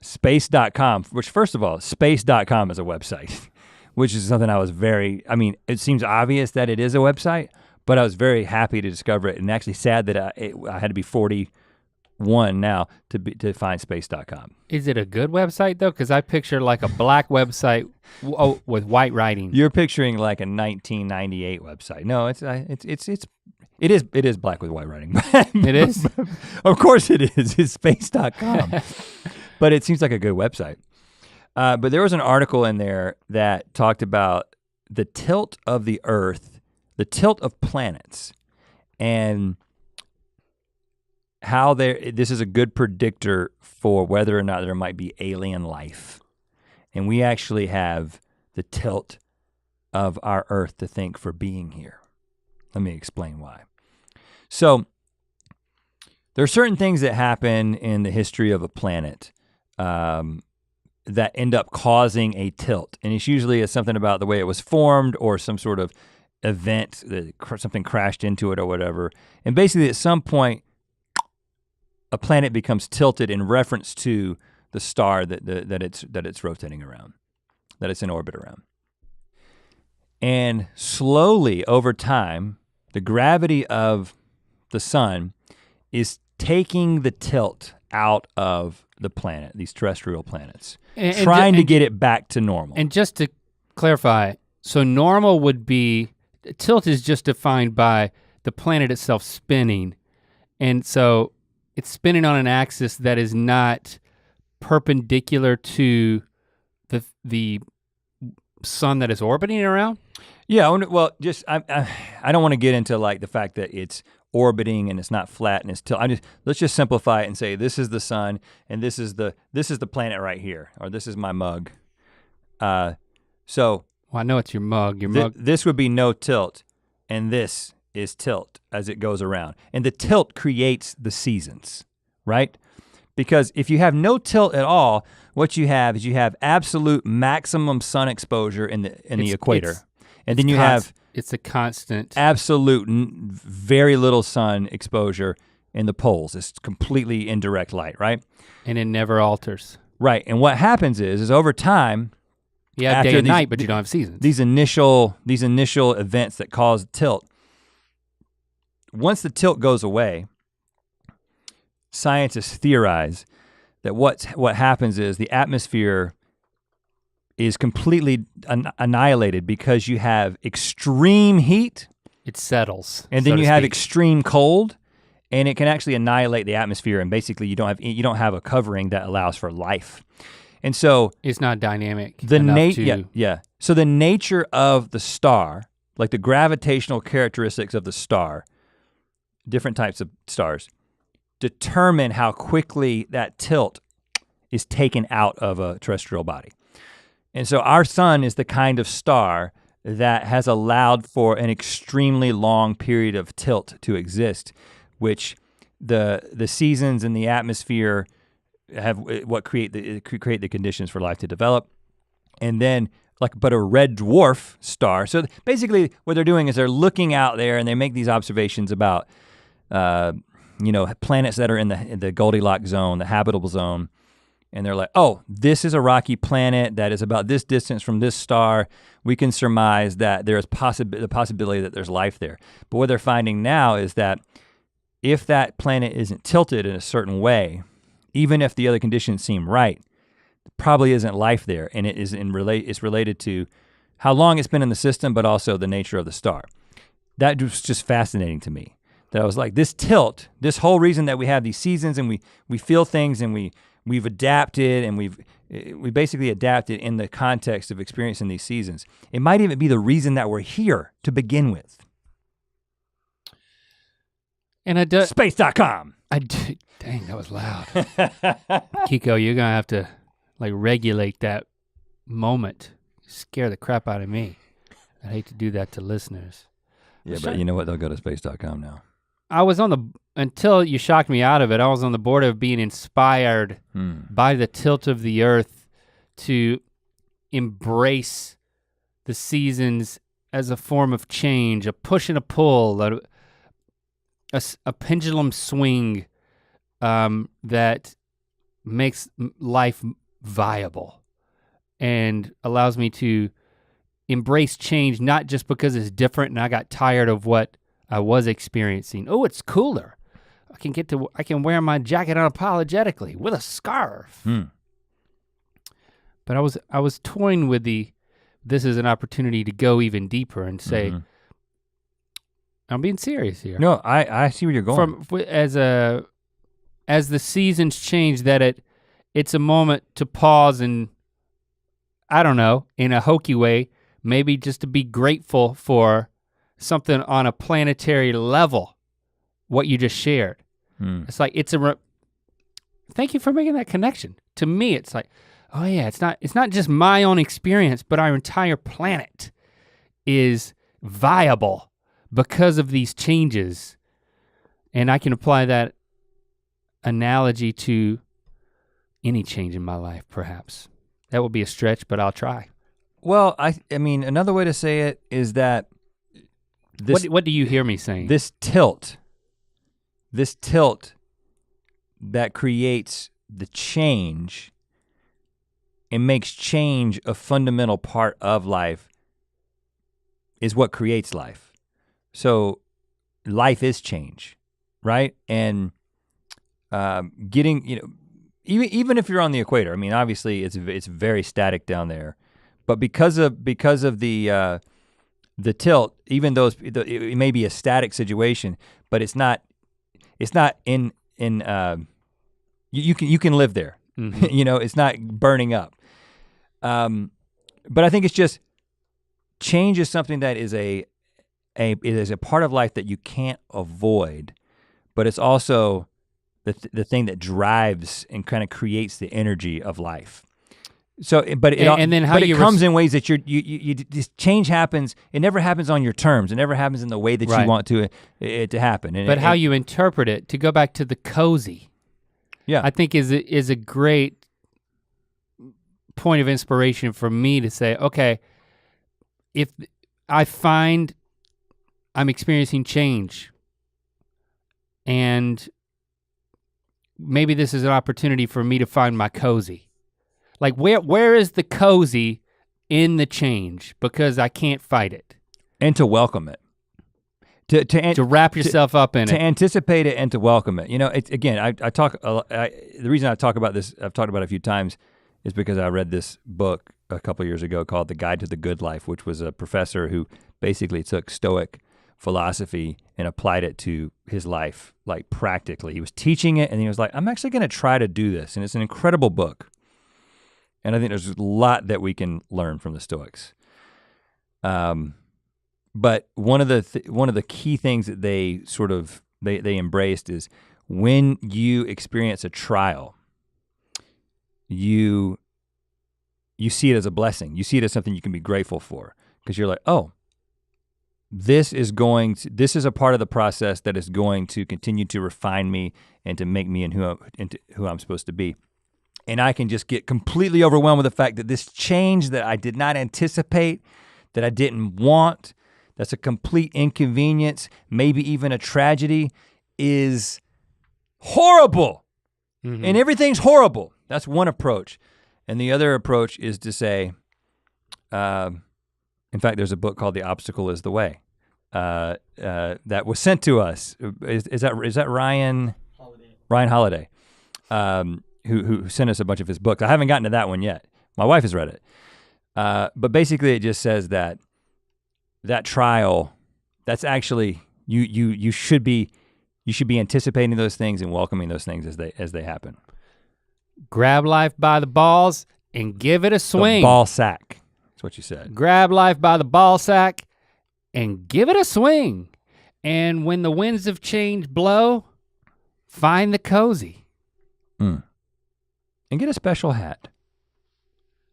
Speaker 1: space.com, which first of all, space.com is a website, which is something I mean, it seems obvious that it is a website, but I was very happy to discover it and actually sad that I had to be 41 now to find space.com.
Speaker 2: Is it a good website though? Because I picture like a black website with white writing.
Speaker 1: You're picturing like a 1998 website. No, it is black with white writing.
Speaker 2: It is?
Speaker 1: Of course it is, it's space.com. But it seems like a good website. But there was an article in there that talked about the tilt of the Earth, the tilt of planets, and how this is a good predictor for whether or not there might be alien life. And we actually have the tilt of our Earth to thank for being here. Let me explain why. So there are certain things that happen in the history of a planet that end up causing a tilt. And it's usually something about the way it was formed or some sort of event that something crashed into it or whatever. And basically at some point, a planet becomes tilted in reference to the star that it's rotating around, that it's in orbit around. And slowly over time, the gravity of the sun is taking the tilt out of the planet, these terrestrial planets, trying to get it back to normal.
Speaker 2: And just to clarify, so normal would be, tilt is just defined by the planet itself spinning. And so it's spinning on an axis that is not perpendicular to the sun that is orbiting around?
Speaker 1: Yeah, well, just I don't want to get into like the fact that it's orbiting and it's not flat and it's let's just simplify it and say this is the sun and this is the planet right here, or this is my mug. So
Speaker 2: well, I know it's your mug.
Speaker 1: This would be no tilt, and this is tilt as it goes around. And the tilt creates the seasons, right? Because if you have no tilt at all, what you have is you have absolute maximum sun exposure in the equator. And then you have
Speaker 2: it's a constant
Speaker 1: absolute very little sun exposure in the poles. It's completely indirect light, right?
Speaker 2: And it never alters.
Speaker 1: Right, and what happens is over time,
Speaker 2: you have day and night, but you don't have seasons.
Speaker 1: These initial events that cause tilt, once the tilt goes away, scientists theorize that what happens is the atmosphere is completely annihilated because you have extreme heat.
Speaker 2: It settles.
Speaker 1: And then you have extreme cold, and it can actually annihilate the atmosphere, and basically you don't have a covering that allows for life. And so
Speaker 2: it's not dynamic.
Speaker 1: So the nature of the star, like the gravitational characteristics of the star, different types of stars, determine how quickly that tilt is taken out of a terrestrial body. And so our sun is the kind of star that has allowed for an extremely long period of tilt to exist, which the seasons in the atmosphere have what create the conditions for life to develop. And then but a red dwarf star. So basically what they're doing is they're looking out there and they make these observations about planets that are in the Goldilocks zone, the habitable zone. And they're like, oh, this is a rocky planet that is about this distance from this star. We can surmise that there is the possibility that there's life there. But what they're finding now is that if that planet isn't tilted in a certain way, even if the other conditions seem right, there probably isn't life there. And it's related to how long it's been in the system, but also the nature of the star. That was just fascinating to me. That I was like, this tilt, this whole reason that we have these seasons and we feel things and we've adapted and we basically adapted in the context of experiencing these seasons. It might even be the reason that we're here to begin with.
Speaker 2: And
Speaker 1: Space.com.
Speaker 2: Dang, that was loud. Kiko, you're gonna have to regulate that moment. Scare the crap out of me. I hate to do that to listeners.
Speaker 1: Yeah, but you know what? They'll go to space.com now.
Speaker 2: I was until you shocked me out of it, I was on the board of being inspired by the tilt of the earth to embrace the seasons as a form of change, a push and a pull, a pendulum swing that makes life viable and allows me to embrace change, not just because it's different and I got tired of what I was experiencing. Oh, it's cooler. I can wear my jacket unapologetically with a scarf. But I was toying with this is an opportunity to go even deeper and say, I'm being serious here.
Speaker 1: No, I see where you're going.
Speaker 2: As the seasons change, that it's a moment to pause and, I don't know, in a hokey way, maybe just to be grateful for something on a planetary level, what you just shared. It's like, thank you for making that connection. To me, it's like, oh yeah, it's not just my own experience, but our entire planet is viable because of these changes. And I can apply that analogy to any change in my life, perhaps. That will be a stretch, but I'll try.
Speaker 1: Well, I mean, another way to say it is that
Speaker 2: what do you hear me saying?
Speaker 1: This tilt that creates the change and makes change a fundamental part of life is what creates life. So life is change, right? And getting, even if you're on the equator, I mean, obviously it's very static down there, but because of the tilt, even though it may be a static situation, but it's not in you can live there. It's not burning up. But I think it's just change is something that is it is a part of life that you can't avoid, but it's also the thing that drives and kind of creates the energy of life. So, but it comes in ways that this change happens. It never happens on your terms. It never happens in the way that you want it to happen.
Speaker 2: But how you interpret it, to go back to the cozy, I think is a great point of inspiration for me to say, okay, if I find I'm experiencing change, and maybe this is an opportunity for me to find my cozy. Like where is the cozy in the change? Because I can't fight it.
Speaker 1: And to welcome it.
Speaker 2: To wrap yourself up in it.
Speaker 1: To anticipate it and to welcome it. The reason I talk about this, I've talked about it a few times, is because I read this book a couple years ago called The Guide to the Good Life, which was a professor who basically took Stoic philosophy and applied it to his life, like practically. He was teaching it and he was like, I'm actually gonna try to do this. And it's an incredible book. And I think there's a lot that we can learn from the Stoics. But one of the key things that they embraced is when you experience a trial, you see it as a blessing. You see it as something you can be grateful for, because you're like, oh, this is a part of the process that is going to continue to refine me and to make me into who I'm supposed to be. And I can just get completely overwhelmed with the fact that this change that I did not anticipate, that I didn't want, that's a complete inconvenience, maybe even a tragedy, is horrible. And everything's horrible. That's one approach. And the other approach is to say, in fact, there's a book called The Obstacle is the Way that was sent to us. Is that Ryan Holiday? Ryan Holiday, who sent us a bunch of his books. I haven't gotten to that one yet. My wife has read it. But basically it just says that trial, that's actually, you should be anticipating those things and welcoming those things as they happen.
Speaker 2: Grab life by the balls and give it a swing.
Speaker 1: The ball sack, that's what you said.
Speaker 2: Grab life by the ball sack and give it a swing. And when the winds of change blow, find the cozy.
Speaker 1: And get a special hat.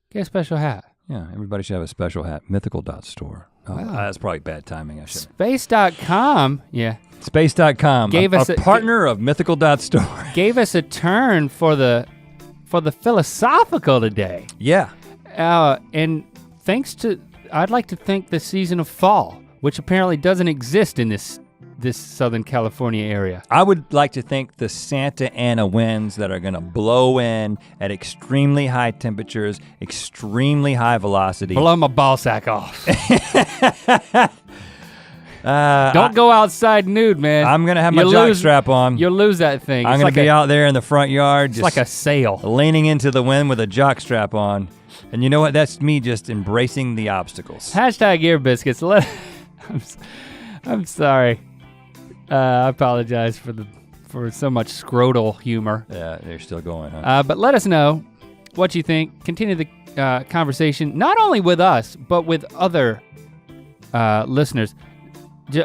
Speaker 2: Get a special hat.
Speaker 1: Yeah, everybody should have a special hat. Mythical.store. Oh, wow. That's probably bad timing, I should.
Speaker 2: Space.com, yeah.
Speaker 1: Space.com, gave us a partner of Mythical.store.
Speaker 2: Gave us a turn for the philosophical today.
Speaker 1: Yeah.
Speaker 2: And I'd like to thank the season of fall, which apparently doesn't exist in this this Southern California area.
Speaker 1: I would like to think the Santa Ana winds that are gonna blow in at extremely high temperatures, extremely high velocity.
Speaker 2: Blow my ball sack off. Don't go outside nude, man.
Speaker 1: I'm gonna have my jock strap on.
Speaker 2: You'll lose that thing.
Speaker 1: I'm gonna be out there in the front yard,
Speaker 2: It's
Speaker 1: just
Speaker 2: like a sail.
Speaker 1: leaning into the wind with a jock strap on. And you know what? That's me just embracing the obstacles.
Speaker 2: Hashtag Ear Biscuits. I'm sorry. I apologize for so much scrotal humor.
Speaker 1: Yeah, they're still going, huh?
Speaker 2: But let us know what you think. Continue the conversation, not only with us, but with other listeners.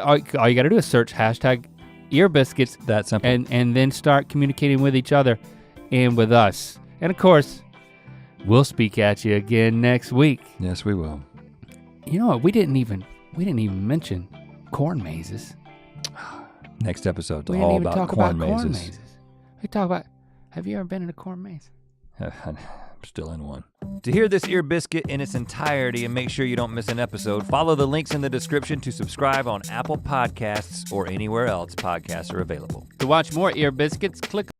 Speaker 2: All you gotta do is search hashtag Ear Biscuits.
Speaker 1: That's simple.
Speaker 2: And then start communicating with each other and with us. And of course, we'll speak at you again next week.
Speaker 1: Yes, we will.
Speaker 2: You know what? We didn't even mention corn mazes.
Speaker 1: Next episode's
Speaker 2: We didn't
Speaker 1: all
Speaker 2: even
Speaker 1: about
Speaker 2: talk
Speaker 1: corn
Speaker 2: about corn
Speaker 1: mazes.
Speaker 2: mazes. We talk about. Have you ever been in a corn maze?
Speaker 1: I'm still in one. To hear this Ear Biscuit in its entirety and make sure you don't miss an episode, follow the links in the description to subscribe on Apple Podcasts or anywhere else podcasts are available.
Speaker 2: To watch more Ear Biscuits, click